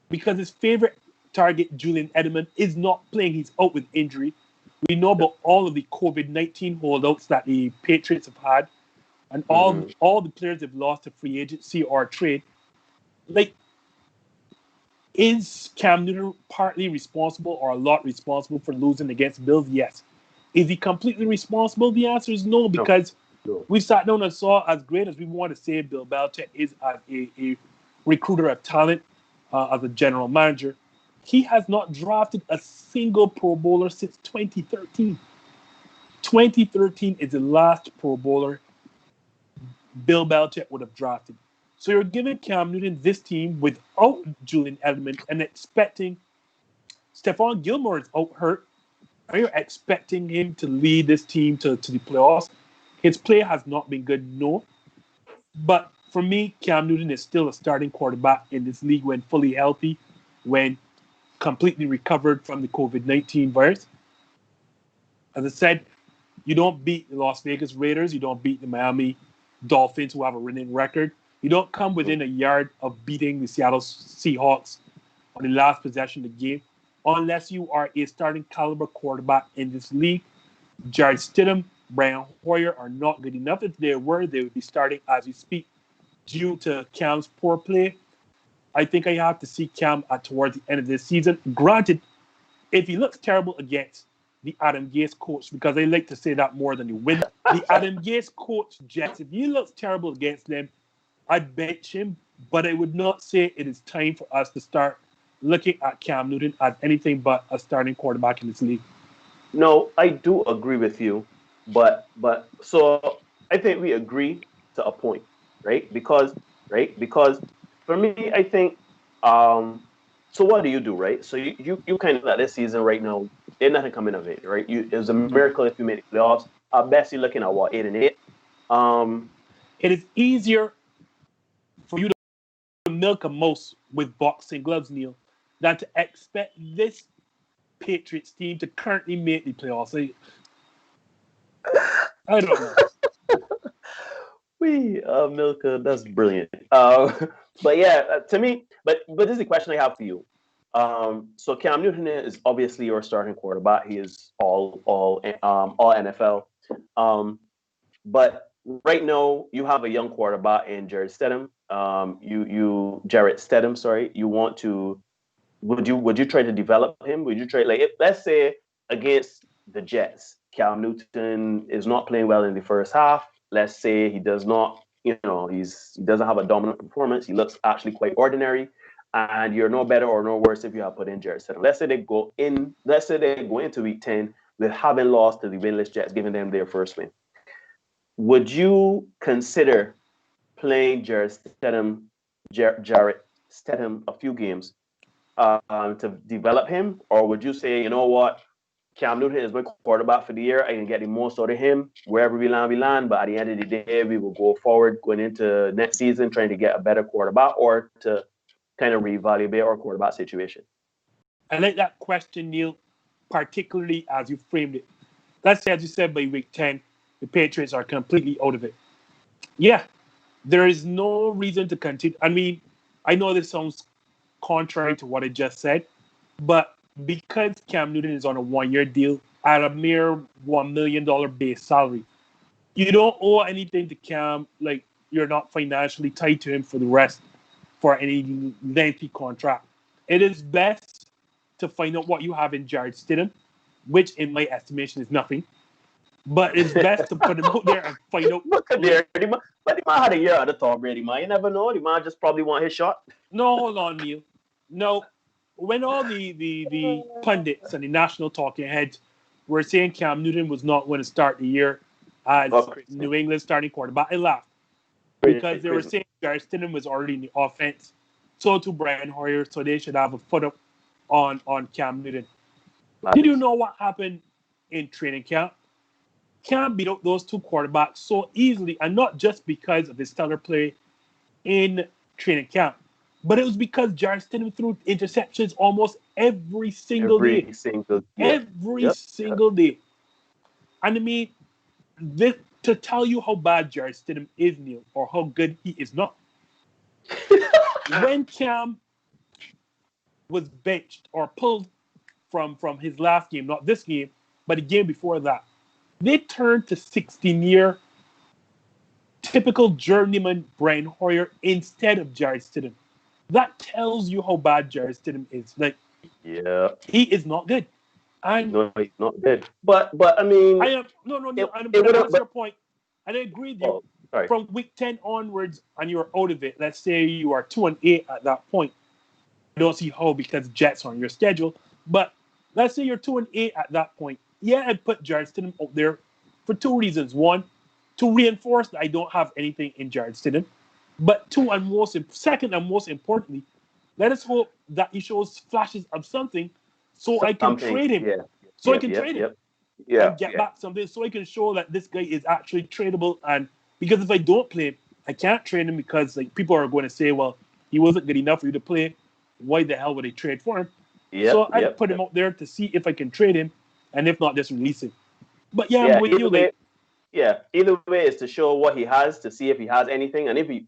because his favorite target, Julian Edelman, is not playing. He's out with injury. We know about all of the COVID-19 holdouts that the Patriots have had and all the players they've lost to free agency or trade. Like, is Cam Newton partly responsible or a lot responsible for losing against Bills? Yes. Is he completely responsible? The answer is no, because we sat down and saw, as great as we want to say Bill Belichick is as a recruiter of talent, as a general manager, he has not drafted a single Pro Bowler since 2013. 2013 is the last Pro Bowler Bill Belichick would have drafted. So you're giving Cam Newton this team without Julian Edelman and expecting Stephon Gilmore is out hurt. Are you expecting him to lead this team to the playoffs? His play has not been good, no. But for me, Cam Newton is still a starting quarterback in this league when fully healthy, when completely recovered from the COVID-19 virus. As I said, you don't beat the Las Vegas Raiders. You don't beat the Miami Dolphins, who have a winning record. You don't come within a yard of beating the Seattle Seahawks on the last possession of the game unless you are a starting caliber quarterback in this league. Jared Stidham, Brian Hoyer are not good enough. If they were, they would be starting as we speak due to Cam's poor play. I think I have to see Cam towards the end of this season. Granted, if he looks terrible against the Adam Gase coach, because I like to say that more than the win, the Adam Gase coach Jets, if he looks terrible against them, I'd bench him, but I would not say it is time for us to start looking at Cam Newton as anything but a starting quarterback in this league. No, I do agree with you, but so I think we agree to a point, right? Because for me, I think so what do you do, right? So you kind of at this season right now, ain't nothing coming of it, right? It was a miracle if you made the playoffs. At best, you're looking at what, 8-8. It is easier for you to milk a mouse with boxing gloves, Neil, than to expect this Patriots team to currently make the playoffs. I don't know. Milka, that's brilliant. But yeah, to me, but this is the question I have for you. So Cam Newton is obviously your starting quarterback. He is all NFL. But right now you have a young quarterback in Jared Stidham. Jarrett Stidham, sorry. You want to? Would you try to develop him? Would you try, like, if, let's say against the Jets, Cam Newton is not playing well in the first half. Let's say he does not, he doesn't have a dominant performance. He looks actually quite ordinary, and you're no better or no worse if you have put in Jared Stidham. Let's say they go into week 10 with having lost to the winless Jets, giving them their first win. Would you consider playing Jarrett Stidham a few games to develop him, or would you say, you know what, Cam Newton is my quarterback for the year. I can get the most out of him. Wherever we land. But at the end of the day, we will go forward going into next season trying to get a better quarterback or to kind of reevaluate our quarterback situation. I like that question, Neil, particularly as you framed it. Let's say, as you said, by week 10, the Patriots are completely out of it. Yeah, there is no reason to continue. I mean, I know this sounds contrary to what I just said, but because Cam Newton is on a one-year deal at a mere $1 million base salary, you don't owe anything to Cam. Like, you're not financially tied to him for any lengthy contract. It is best to find out what you have in Jared Stidham, which in my estimation is nothing. But it's best to put him out there and find out. But the man had a year out of Tom Brady, man. You never know. The man just probably want his shot. No, hold on, Neil. No. When all the pundits and the national talking heads were saying Cam Newton was not going to start the year as New England starting quarterback, I laughed. Because they were saying Jared Stidham was already in the offense. So too Brian Hoyer, so they should have a foot up on Cam Newton. Did you know what happened in training camp? Cam beat out those two quarterbacks so easily, and not just because of his stellar play in training camp. But it was because Jarrett Stidham threw interceptions almost every single day. Every single Every yep. single day. And I mean, this to tell you how bad Jarrett Stidham is, Neil, or how good he is not. When Cam was benched or pulled from his last game, not this game, but the game before that, they turned to 16-year typical journeyman Brian Hoyer instead of Jarrett Stidham. That tells you how bad Jarrett Stidham is. Like, he is not good. And no, he's not good. But I mean, I'm going to answer your point. And I agree with you. From week 10 onwards, and you're out of it. Let's say you are 2-8 at that point. I don't see how because Jets are on your schedule. But let's say you're 2-8 at that point. Yeah, I'd put Jarrett Stidham out there for two reasons. One, to reinforce that I don't have anything in Jarrett Stidham. But second and most importantly, let us hope that he shows flashes of something so I can trade him. I can trade him. And get back something so I can show that this guy is actually tradable. And because if I don't play him, I can't trade him because like people are going to say, well, he wasn't good enough for you to play. Why the hell would I trade for him? So I put him out there to see if I can trade him, and if not, just release him. But I'm with you. Either way is to show what he has, to see if he has anything, and if he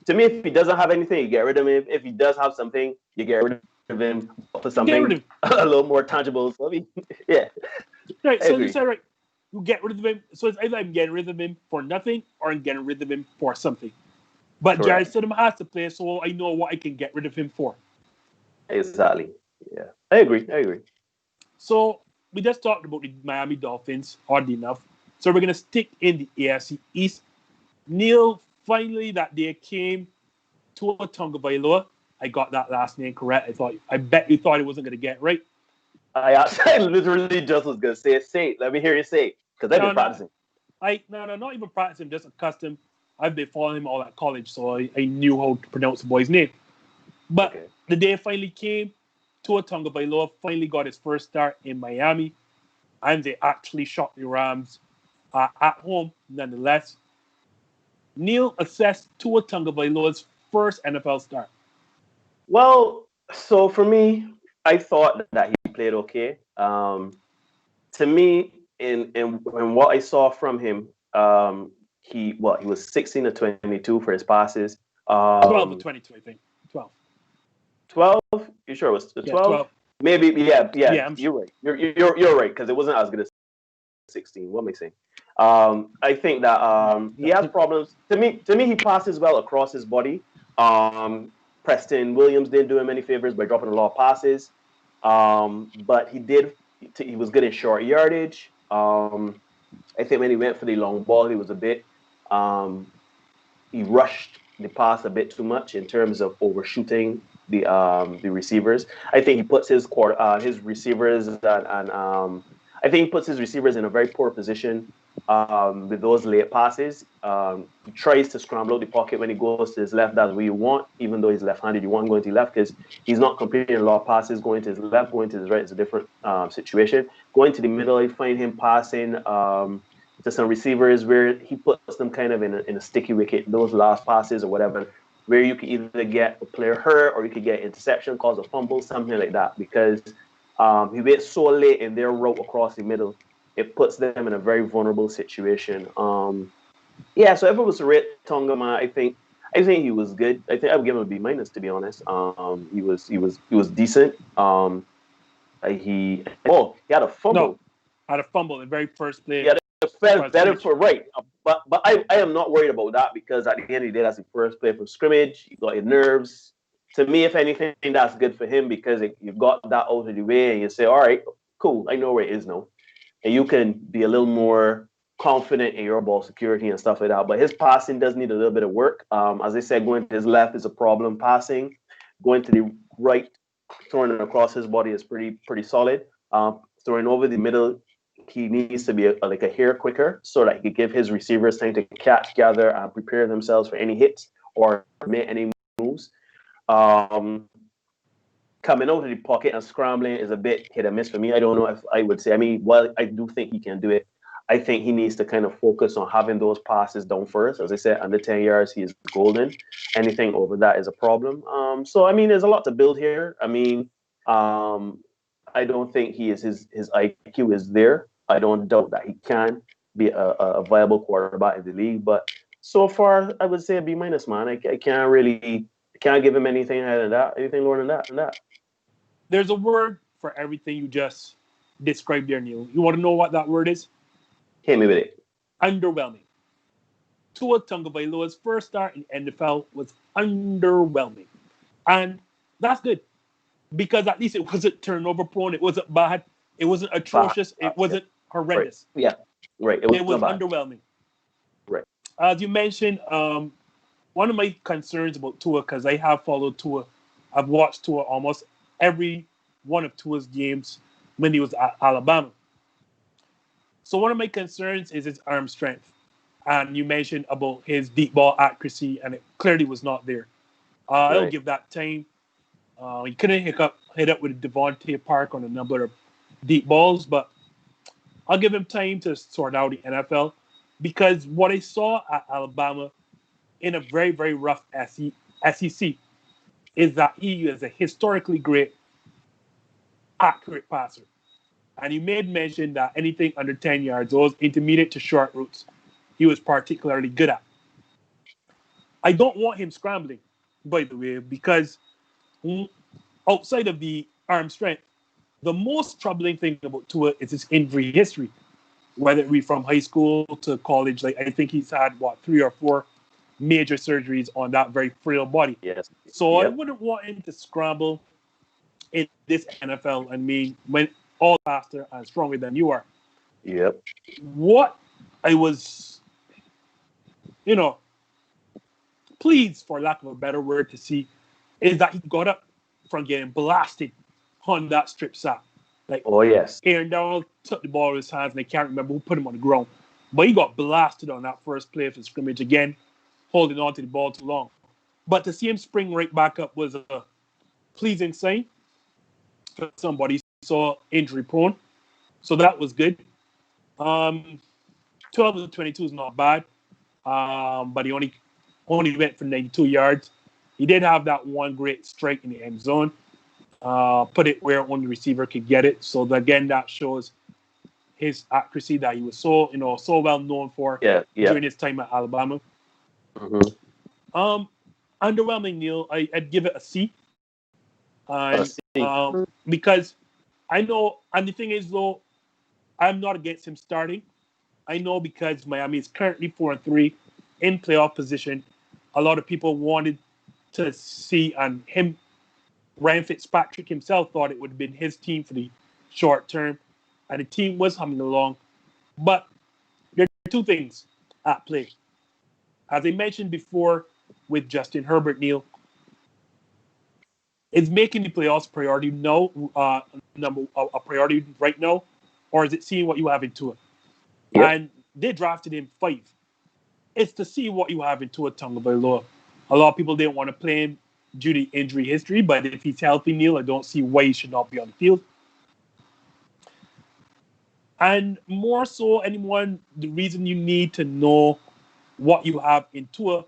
to me, if he doesn't have anything, you get rid of him. If he does have something, you get rid of him for something a little more tangible. So I mean, right. So you said right. You get rid of him. So it's either I'm getting rid of him for nothing or I'm getting rid of him for something. But Jarrett Stidham has to play, so I know what I can get rid of him for. Exactly. Yeah, I agree. So we just talked about the Miami Dolphins, oddly enough. So we're going to stick in the AFC East. Neil, finally that day came to Tua Tagovailoa. I got that last name correct. I bet you thought he wasn't going to get it right. I literally just was going to say it. Let me hear you say it, because I've been practicing. Not even practicing, just accustomed. I've been following him all at college, so I knew how to pronounce the boy's name. But the day finally came, Tua Tagovailoa finally got his first start in Miami, and they actually shot the Rams at home, nonetheless. Neil assessed Tua Tagovailoa's first NFL start. Well, so for me, I thought that he played okay. To me, in what I saw from him, he was 16 to 22 for his passes. 12 to 22, I think. 12. 12? You sure it was 12? 12. Maybe, yeah. I'm you're right. You're right, because it wasn't as good as 16. What am I saying? I think that he has problems. To me, he passes well across his body. Preston Williams didn't do him any favors by dropping a lot of passes. But he was good in short yardage. I think when he went for the long ball, he was a bit, he rushed the pass a bit too much in terms of overshooting the receivers. I think he puts his receivers I think he puts his receivers in a very poor position with those late passes. He tries to scramble out the pocket when he goes to his left. That's what you want, even though he's left-handed. You want him going to the left because he's not completing a lot of passes. Going to his left, going to his right is a different situation. Going to the middle, I find him passing to some receivers where he puts them kind of in a sticky wicket. Those last passes or whatever, where you could either get a player hurt or you could get interception, cause a fumble, something like that. Because he waits so late in their route across the middle, it puts them in a very vulnerable situation. So if it was to rate Tonga, man, I think he was good. I think I would give him a B minus, to be honest. He was decent. He had a fumble. No, had a fumble in the very first play. Yeah, it felt better for right. But I am not worried about that because at the end of the day, that's the first play from scrimmage. You got your nerves. To me, if anything, that's good for him because you got that out of the way and you say, all right, cool, I know where it is now. And you can be a little more confident in your ball security and stuff like that. But his passing does need a little bit of work. As I said, going to his left is a problem passing. Going to the right, throwing it across his body is pretty solid. Throwing over the middle, he needs to be a hair quicker so that he can give his receivers time to catch, gather, and prepare themselves for any hits or make any moves. Coming out of the pocket and scrambling is a bit hit or miss for me. I don't know if I would say. I mean, I do think he can do it. I think he needs to kind of focus on having those passes down first. As I said, under 10 yards, he is golden. Anything over that is a problem. So, I mean, there's a lot to build here. I mean, I don't think his IQ is there. I don't doubt that he can be a viable quarterback in the league. But so far, I would say a B minus, man. I can't give him anything higher than that, anything lower than that. There's a word for everything you just described there, Neil. You want to know what that word is? Hit me with it. Underwhelming. Tua Tagovailoa's first start in NFL was underwhelming. And that's good. Because at least it wasn't turnover prone. It wasn't bad. It wasn't atrocious. It wasn't horrendous. Right. Yeah. Right. It was underwhelming. Right. As you mentioned, one of my concerns about Tua, because I have followed Tua, I've watched Tua almost every one of Tua's games when he was at Alabama. So one of my concerns is his arm strength. And you mentioned about his deep ball accuracy, and it clearly was not there. I'll give that time. He couldn't hit up with Devontae Park on a number of deep balls, but I'll give him time to sort out the NFL, because what I saw at Alabama in a very, very rough SEC is that he is a historically great, accurate passer. And you made mention that anything under 10 yards, those intermediate to short routes, he was particularly good at. I don't want him scrambling, by the way, because outside of the arm strength, the most troubling thing about Tua is his injury history, whether it be from high school to college. Like, I think he's had, 3 or 4 major surgeries on that very frail body. Yes. So I wouldn't want him to scramble in this NFL. I mean, when all faster and stronger than you are. Yep. What I was, pleased, for lack of a better word, to see is that he got up from getting blasted on that strip sack. Like, oh, yes. Aaron Donald took the ball in his hands, and I can't remember who put him on the ground. But he got blasted on that first play of the scrimmage again, holding on to the ball too long. But to see him spring right back up was a pleasing sign for somebody so injury prone. So that was good. 12 to 22 is not bad. But he only went for 92 yards. He did have that one great strike in the end zone. Put it where only receiver could get it. So again, that shows his accuracy that he was so well known for during his time at Alabama. Mm-hmm. Underwhelming, Neil. I'd give it a C. Because I know, and the thing is though, I'm not against him starting. I know because Miami is currently 4-3 in playoff position. A lot of people wanted to see, and him, Ryan Fitzpatrick himself, thought it would have been his team for the short term, and the team was humming along. But there are 2 things at play. As I mentioned before with Justin Herbert, Neil, is making the playoffs priority now, a priority right now, or is it seeing what you have in Tua? Yep. And they drafted him 5. It's to see what you have in Tua Tagovailoa. A lot of people didn't want to play him due to injury history, but if he's healthy, Neil, I don't see why he should not be on the field. And more so, the reason you need to know what you have in Tua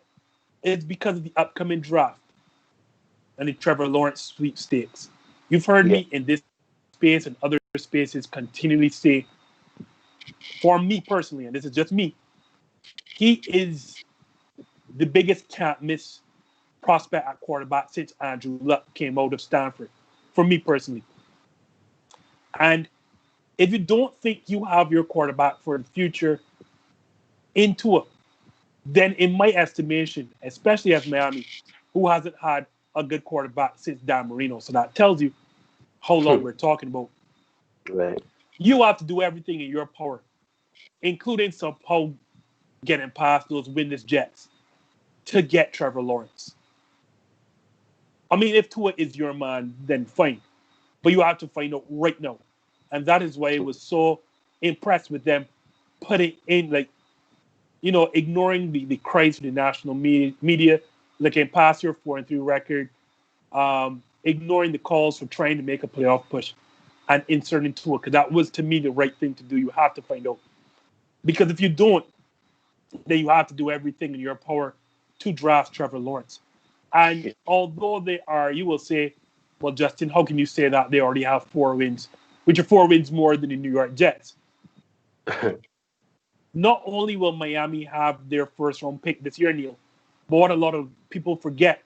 is because of the upcoming draft and the Trevor Lawrence sweepstakes. You've heard me in this space and other spaces continually say, for me personally, and this is just me, he is the biggest can't-miss prospect at quarterback since Andrew Luck came out of Stanford, for me personally. And if you don't think you have your quarterback for the future in Tua, then in my estimation, especially as Miami, who hasn't had a good quarterback since Dan Marino, so that tells you how long we're talking about. Right. You have to do everything in your power, including somehow getting past those winless Jets, to get Trevor Lawrence. I mean, if Tua is your man, then fine. But you have to find out right now. And that is why I was so impressed with them putting in, ignoring the cries of the national media, looking past your 4-3 record, ignoring the calls for trying to make a playoff push, and inserting Tua, because that was, to me, the right thing to do. You have to find out. Because if you don't, then you have to do everything in your power to draft Trevor Lawrence. And although they are, you will say, well, Justin, how can you say that they already have 4 wins, which are 4 wins more than the New York Jets? Not only will Miami have their first round pick this year, Neil, but what a lot of people forget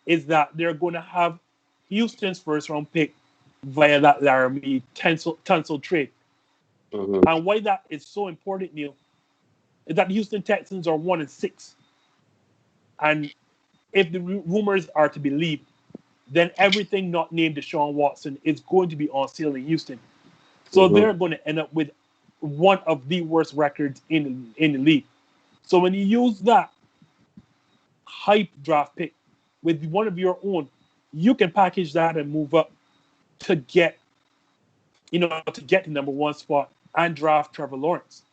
is that they're going to have Houston's first round pick via that Laramie Tunsil trade. Mm-hmm. And why that is so important, Neil, is that the Houston Texans are 1-6. And if the rumors are to be believed, then everything not named Deshaun Watson is going to be on sale in Houston. So Mm-hmm. they're going to end up with one of the worst records in the league. So when you use that hype draft pick with one of your own, you can package that and move up to get, the number 1 spot and draft Trevor Lawrence.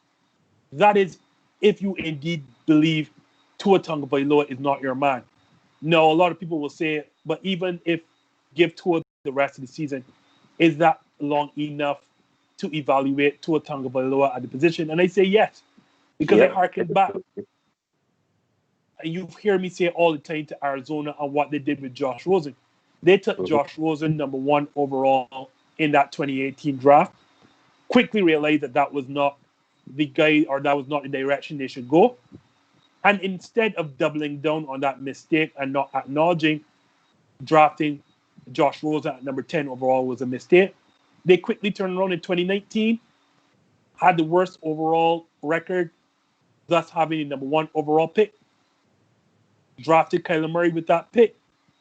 That is if you indeed believe Tua Tagovailoa is not your man. No, a lot of people will say, but even if give Tua the rest of the season, is that long enough to evaluate Tua Tagovailoa at the position? And I say yes, because I harken back. And you hear me say all the time to Arizona and what they did with Josh Rosen. They took Josh Rosen number 1 overall in that 2018 draft, quickly realized that was not the guy, or that was not the direction they should go. And instead of doubling down on that mistake and not acknowledging drafting Josh Rosen at number 10 overall was a mistake, they quickly turned around in 2019, had the worst overall record, thus having the number 1 overall pick, drafted Kyler Murray with that pick,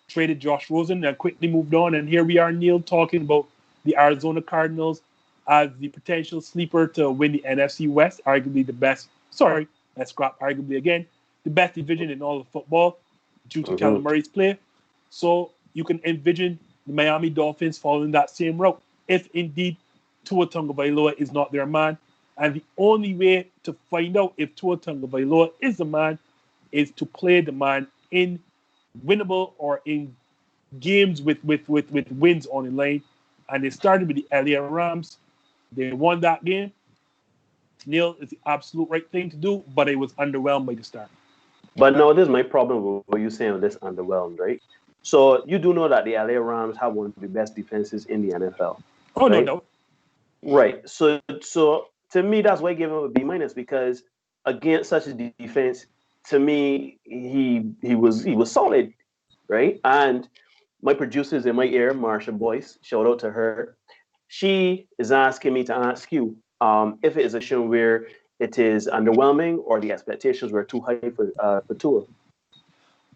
traded Josh Rosen, and quickly moved on. And here we are, Neil, talking about the Arizona Cardinals as the potential sleeper to win the NFC West, arguably the best. Sorry, let's scrap arguably again. The best division in all of football due to Kyler Murray's play. So you can envision the Miami Dolphins following that same route if indeed Tua Tagovailoa is not their man. And the only way to find out if Tua Tagovailoa is the man is to play the man in winnable or in games with wins on the line. And they started with the LA Rams. They won that game. Neil, it's the absolute right thing to do, but it was underwhelmed by the start. But no, this is my problem with what you're saying, this underwhelmed, right? So you do know that the LA Rams have one of the best defenses in the NFL. Oh, right? no. Right. So to me, that's why I gave him a B minus, because against such a defense, to me, he was solid, right? And my producer's in my ear, Marsha Boyce, shout out to her. She is asking me to ask you if it is a show where it is underwhelming or the expectations were too high for Tua.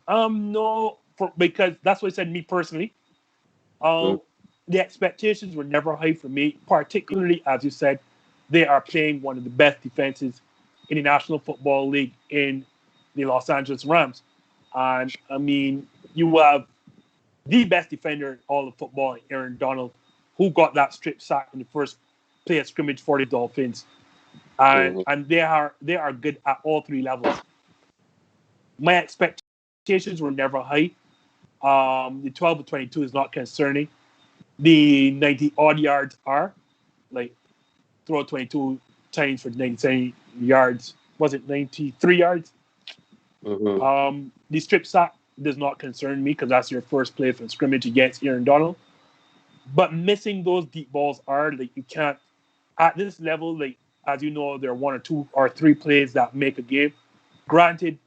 No, because that's what I said. Me personally, the expectations were never high for me. Particularly, as you said, they are playing one of the best defenses in the National Football League in the Los Angeles Rams, and I mean, you have the best defender in all of football, Aaron Donald, who got that strip sack in the first play of scrimmage for the Dolphins, and they are good at all 3 levels. My expectations were never high. The 12-22 is not concerning. The 90 odd yards are, like, throw 22 times for 97 yards. Was it 93 yards? The strip sack does not concern me because that's your first play from scrimmage against Aaron Donald. But missing those deep balls are, like, you can't, at this level, like, as you know, there are 1 or 2 or 3 plays that make a game. Granted,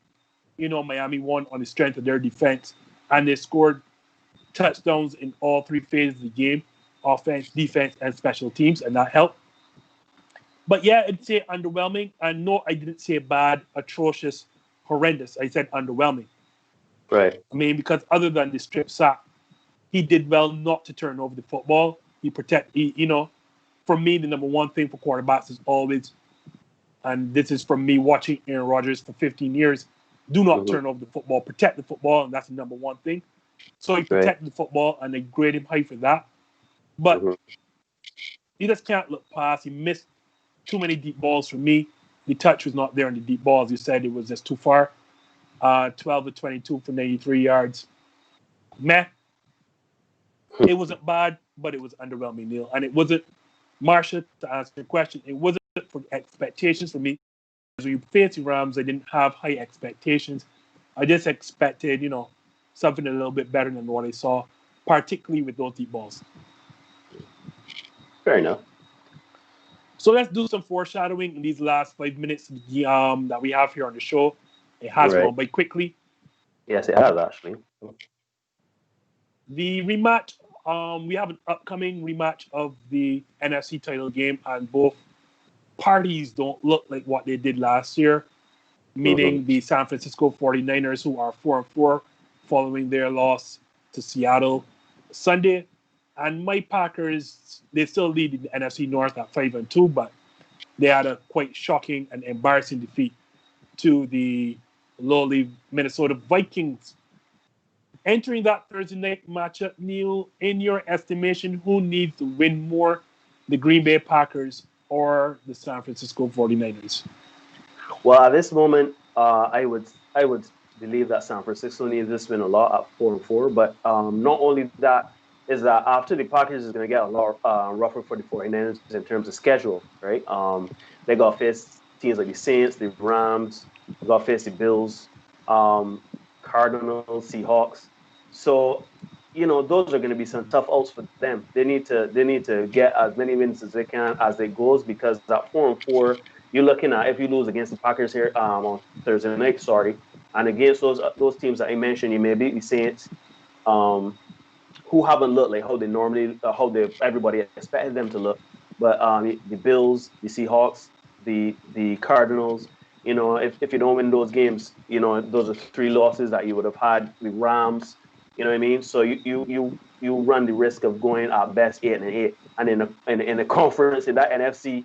Miami won on the strength of their defense, and they scored touchdowns in all 3 phases of the game: offense, defense, and special teams, and that helped. But yeah, I'd say underwhelming. And no, I didn't say bad, atrocious, horrendous. I said underwhelming. Right. I mean, because other than the strip sack, he did well not to turn over the football. For me, the number 1 thing for quarterbacks is always, and this is from me watching Aaron Rodgers for 15 years, do not turn over the football, protect the football, and that's the number 1 thing. So he protected the football, and they grade him high for that. But he just can't look past. He missed too many deep balls for me. The touch was not there on the deep balls. You said it was just too far. 12-22 for 93 yards. Meh. It wasn't bad, but it was underwhelming, Neil. And it wasn't, Marsha, to answer your question, it wasn't for expectations for me. we faced the Rams, I didn't have high expectations. I just expected, something a little bit better than what I saw, particularly with those deep balls. Fair enough. So let's do some foreshadowing in these last 5 minutes that we have here on the show. It has gone by quickly. Yes, it has actually. The rematch, we have an upcoming rematch of the NFC title game, and both parties don't look like what they did last year, meaning the San Francisco 49ers, who are 4-4 following their loss to Seattle Sunday, and my Packers, they still lead the NFC North at 5-2, but they had a quite shocking and embarrassing defeat to the lowly Minnesota Vikings. Entering that Thursday night matchup, Neil, in your estimation, who needs to win more, the Green Bay Packers or the San Francisco 49ers? Well, at this moment, I would believe that San Francisco needs this win a lot at 4-4. But not only that, is that after the Packers is going to get a lot rougher for the 49ers in terms of schedule, right? They got to face teams like the Saints, the Rams, they got to face the Bills, Cardinals, Seahawks. So, those are going to be some tough outs for them. They need to get as many wins as they can as it goes, because that 4-4, you're looking at, if you lose against the Packers here on Thursday night, and against those teams that I mentioned, you may beat the Saints, who haven't looked like how they normally, everybody expected them to look. But the Bills, the Seahawks, the Cardinals, if you don't win those games, those are 3 losses that you would have had. The Rams, you know what I mean? So you run the risk of going at best 8-8, and in the conference, in that NFC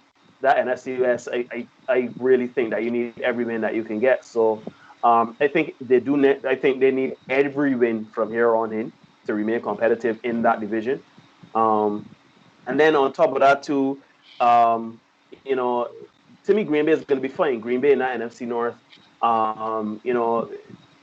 West, I really think that you need every win that you can get. So I think they do. I think they need every win from here on in to remain competitive in that division. And then on top of that too, to me, Green Bay is going to be fine. Green Bay in that NFC North,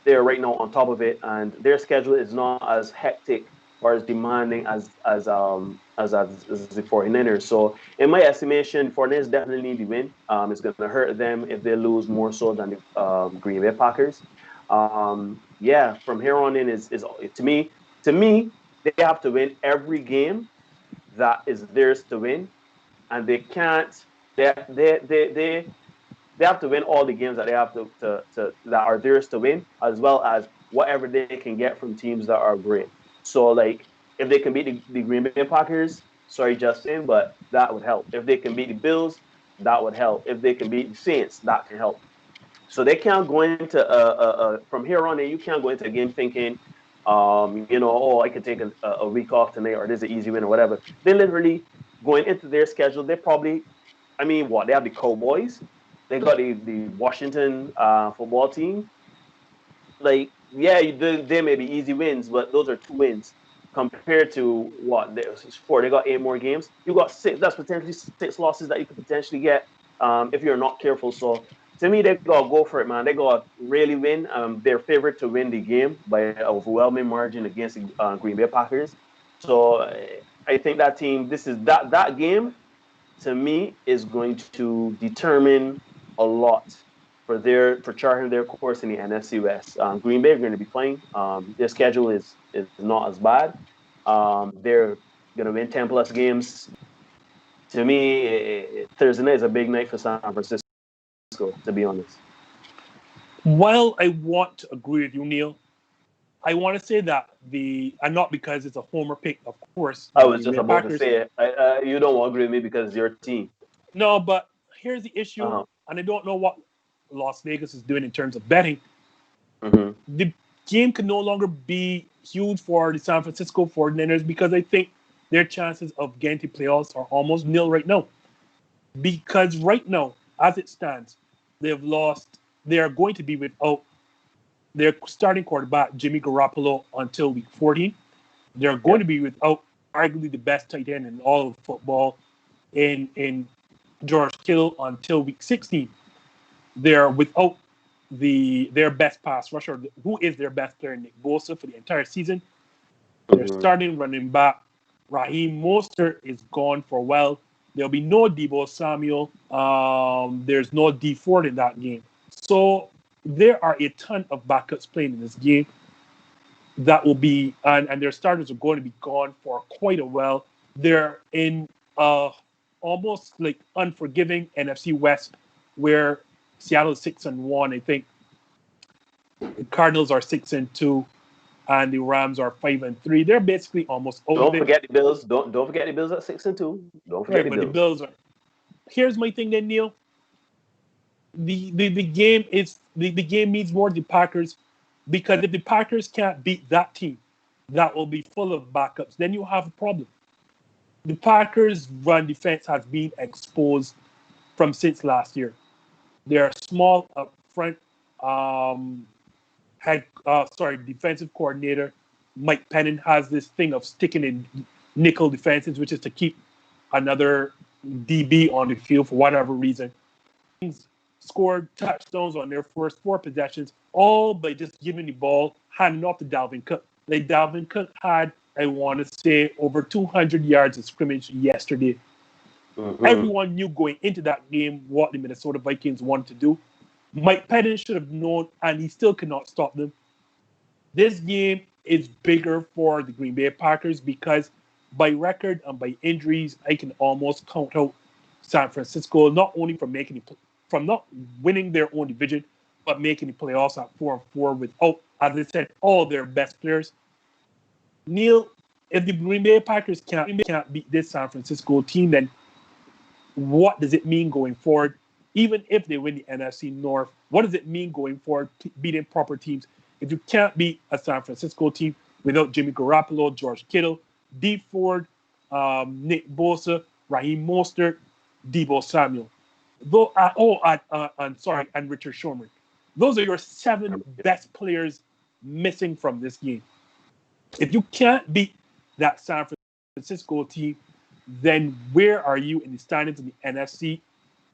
they're right now on top of it, and their schedule is not as hectic or as demanding as the 49ers. So in my estimation, 49ers definitely need to win. It's going to hurt them if they lose more so than the Green Bay Packers. From here on in is to me, they have to win every game that is theirs to win, and they can't. They have to win all the games that they have to that are theirs to win, as well as whatever they can get from teams that are great. So, like, if they can beat the Green Bay Packers, sorry, Justin, but that would help. If they can beat the Bills, that would help. If they can beat the Saints, that can help. So they can't go into from here on in, you can't go into a game thinking, I could take a week off tonight, or there's an easy win or whatever. They literally going into their schedule. They probably, they have the Cowboys. They got the Washington football team. Like, they may be easy wins, but those are 2 wins compared to what there's 4. They got 8 more games. You got 6. That's potentially 6 losses that you could potentially get if you're not careful. So to me, they gotta go for it, man. They gotta really win. They're favored to win the game by an overwhelming margin against the Green Bay Packers. So I think that team, that game, to me, is going to determine a lot for charting their course in the NFC West. Green Bay are going to be playing. Their schedule is not as bad. They're going to win 10+ games. To me, Thursday night is a big night for San Francisco, to be honest. While I want to agree with you, Neil, I want to say that and not because it's a homer pick, of course. I was just about to say it. You don't want to agree with me because it's your team. No, but here's the issue, and I don't know what Las Vegas is doing in terms of betting. The game can no longer be huge for the San Francisco 49ers because I think their chances of getting to playoffs are almost nil right now. Because right now, as it stands, they are going to be without their starting quarterback, Jimmy Garoppolo, until week 14. They're going to be without arguably the best tight end in all of football in George Kittle until week 16. They're without their best pass rusher, who is their best player, Nick Bosa, for the entire season. Their starting running back, Raheem Mostert, is gone for a while. There'll be no Debo Samuel. There's no D Ford in that game. So there are a ton of backups playing in this game that will be, and their starters are going to be gone for quite a while. They're in almost like unforgiving NFC West, where Seattle is 6-1. I think the Cardinals are 6-2, and the Rams are 5-3. They're basically almost out Don't of it. forget the Bills. Don't forget the Bills at 6-2. Don't forget Right, but the the Bills. Bills are. Here's my thing, then, Neil. The game is the game needs more the Packers, because if the Packers can't beat that team that will be full of backups, then you have a problem. The Packers' run defense has been exposed from since last year. They're small up front. Defensive coordinator Mike Pennon has this thing of sticking in nickel defenses, which is to keep another DB on the field for whatever reason. Scored touchdowns on their first 4 possessions, all by just giving the ball, handing off to Dalvin Cook. Like Dalvin Cook had, I want to say, over 200 yards of scrimmage yesterday. Mm-hmm. Everyone knew going into that game what the Minnesota Vikings wanted to do. Mike Pettin should have known, and he still could not stop them. This game is bigger for the Green Bay Packers because by record and by injuries, I can almost count out San Francisco, not only from not winning their own division, but making the playoffs at 4-4 without, as I said, all their best players. Neil, if the Green Bay Packers can't beat this San Francisco team, then what does it mean going forward? Even if they win the NFC North, what does it mean going forward, beating proper teams? If you can't beat a San Francisco team without Jimmy Garoppolo, George Kittle, D Ford, Nick Bosa, Raheem Mostert, Debo Samuel, and Richard Sherman. Those are your 7 best players missing from this game. If you can't beat that San Francisco team, then where are you in the standings in the NFC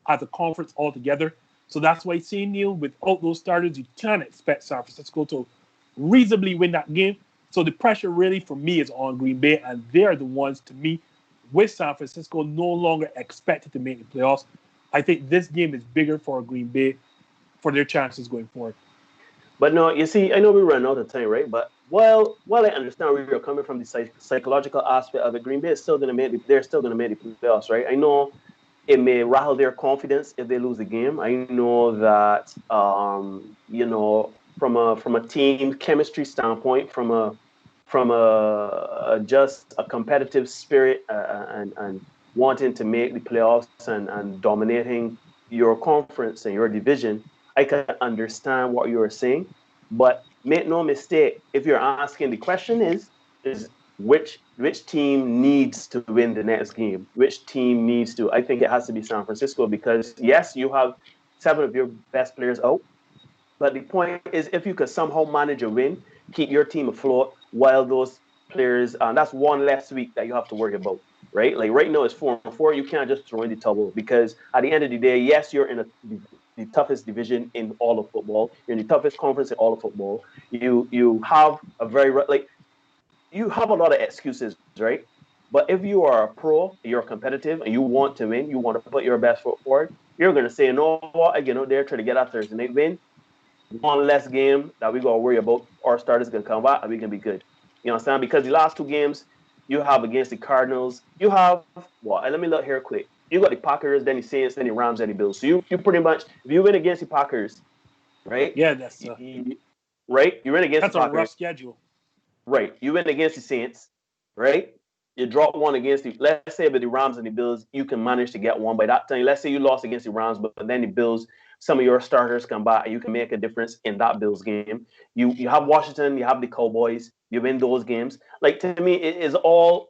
as a conference altogether? So that's why, saying, Neil, without those starters, you can't expect San Francisco to reasonably win that game. So the pressure really for me is on Green Bay, and they're the ones, to me, with San Francisco no longer expected to make the playoffs. I think this game is bigger for Green Bay for their chances going forward. But no, you see, I know we run out of time, right? But while I understand where you're coming from, the psychological aspect of it, Green Bay is still going to they're still going to make the playoffs, right? I know it may rattle their confidence if they lose the game. I know that, from a team chemistry standpoint, from a just a competitive spirit and wanting to make the playoffs and dominating your conference and your division, I can understand what you're saying. But make no mistake, if you're asking, the question is which team needs to win the next game? Which team needs to? I think it has to be San Francisco because, yes, you have 7 of your best players out. But the point is, if you could somehow manage a win, keep your team afloat while those players, that's one less week that you have to worry about, right? Like right now it's 4-4. You can't just throw in the towel because at the end of the day, yes, you're in the toughest division in all of football. You're in the toughest conference in all of football. You have you have a lot of excuses, right? But if you are a pro, you're competitive, and you want to win, you want to put your best foot forward, you're going to say, no, what, again, they're trying to get that Thursday night win. One less game that we got to worry about. Our starters going to come back, and we can be good. You understand? Because the last 2 games you have against the Cardinals, you have, let me look here quick. You got the Packers, then the Saints, then the Rams, then the Bills. So you pretty much, if you win against the Packers, right? Yeah, that's right. You win against the Packers. That's a rough schedule. Right. You win against the Saints, right? You drop one against let's say with the Rams and the Bills, you can manage to get one by that time. Let's say you lost against the Rams, but then the Bills, some of your starters come back and you can make a difference in that Bills game. You have Washington, you have the Cowboys, you win those games. Like, to me, it is all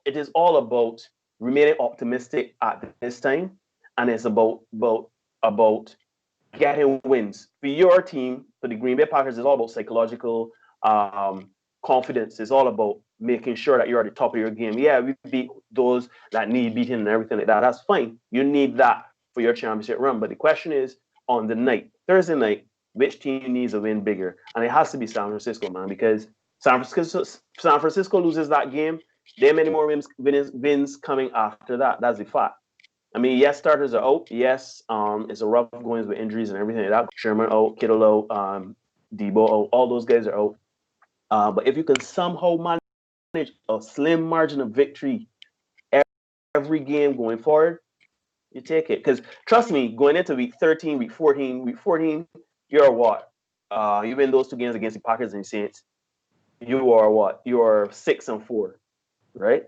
about remaining optimistic at this time, and it's about getting wins. For your team, for the Green Bay Packers, it's all about psychological confidence. It's all about making sure that you're at the top of your game. Yeah, we beat those that need beating and everything like that. That's fine. You need that for your championship run. But the question is, on the night, Thursday night, which team needs a win bigger? And it has to be San Francisco, man, because San Francisco loses that game. There are many more wins coming after that. That's the fact. I mean, yes, starters are out. Yes, it's a rough goings with injuries and everything like that. Sherman out, Kittle out, Debo out. All those guys are out. But if you can somehow manage a slim margin of victory every game going forward, you take it. Because trust me, going into week 13, week 14, you're what? You win those 2 games against the Packers and the Saints. You are what? You are 6-4, right?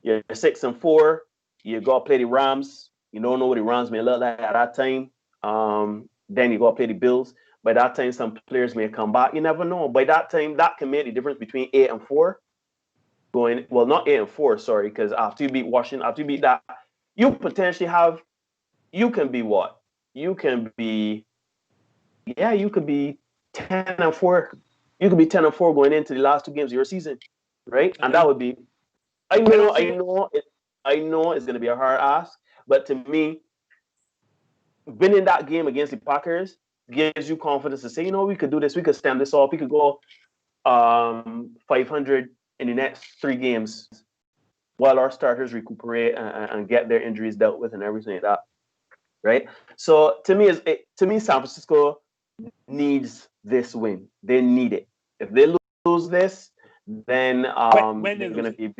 You're 6-4. You go play the Rams. You don't know what the Rams may look like at that time. Then you go play the Bills. By that time, some players may come back. You never know. By that time, that can make the difference between 8-4. Not 8-4, sorry, because after you beat Washington, after you beat that, you potentially have, you can be what? You can be 10-4. You could be 10-4 going into the last 2 games of your season, right? And that would be, I know it's going to be a hard ask, but to me, winning that game against the Packers gives you confidence to say, you know, we could do this. We could stand this off. We could go 500 in the next 3 games while our starters recuperate and get their injuries dealt with and everything like that, right? So to me, San Francisco needs this win. They need it. If they lose this, then they're going to be.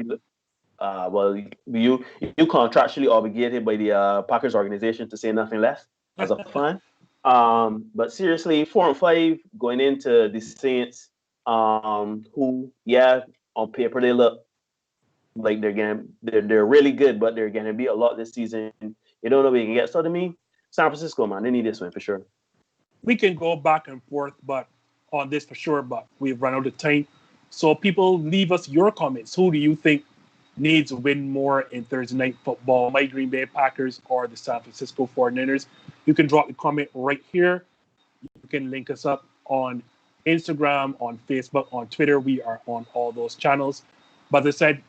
You contractually obligated by the Packers organization to say nothing less as a fan. But seriously, 4-5 going into the Saints, who, yeah, on paper they look like they're really good, but they're gonna be a lot this season. You don't know what you can get. So to me, San Francisco, man, they need this win for sure. We can go back and forth, but on this for sure. But we've run out of time. So people, leave us your comments. Who do you think needs to win more in Thursday Night Football? My Green Bay Packers or the San Francisco 49ers? You can drop a comment right here. You can link us up on Instagram, on Facebook, on Twitter. We are on all those channels. But as I said,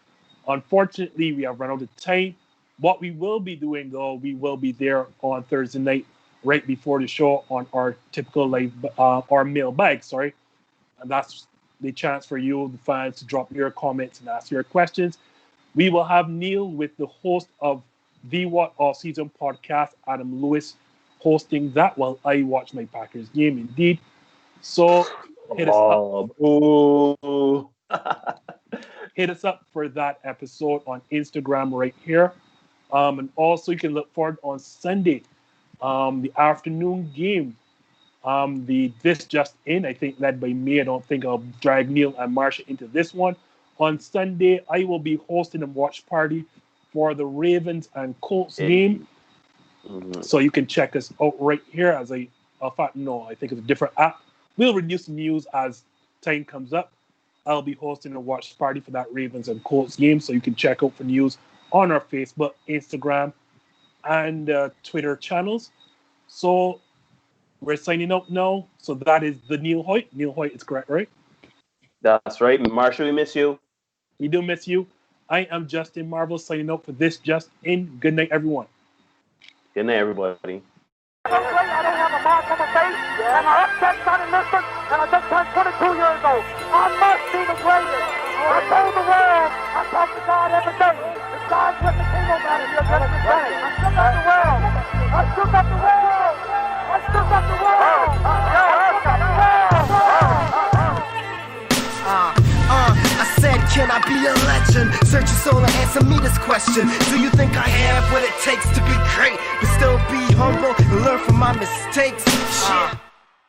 unfortunately, we have run out of time. What we will be doing, though, we will be there on Thursday night, right before the show, on our typical live, our mailbag, sorry. And that's the chance for you, the fans, to drop your comments and ask your questions. We will have Neil with the host of the What All Season podcast, Adam Lewis, hosting that while I watch my Packers game, indeed. So hit us up. Hit us up for that episode on Instagram right here. And also you can look forward on Sunday, the afternoon game. The This Just In, I think, led by me. I don't think I'll drag Neil and Marsha into this one. On Sunday, I will be hosting a watch party for the Ravens and Colts game. Mm-hmm. So you can check us out right here I think it's a different app. We'll release news as time comes up. I'll be hosting a watch party for that Ravens and Colts game. So you can check out for news on our Facebook, Instagram, and Twitter channels. So we're signing out now. So that is the Neil Hoyt. Neil Hoyt is correct, right? That's right. Marshall, we miss you. We do miss you. I am Justin Marvel signing out for This Just In. Good night, everyone. Good night, everybody. I don't have a mark on my face, and I upset Sonny Liston, and I just turned 22 years old. I must be the greatest. I told the world, I talk to God every day. The God's with the king over here just today. I shook up the world. I shook up the world. I shook up the world. I said, can I be a legend? Search your soul and answer me this question. Do you think I have what it takes to be great, but still be humble and learn from my mistakes? Shit.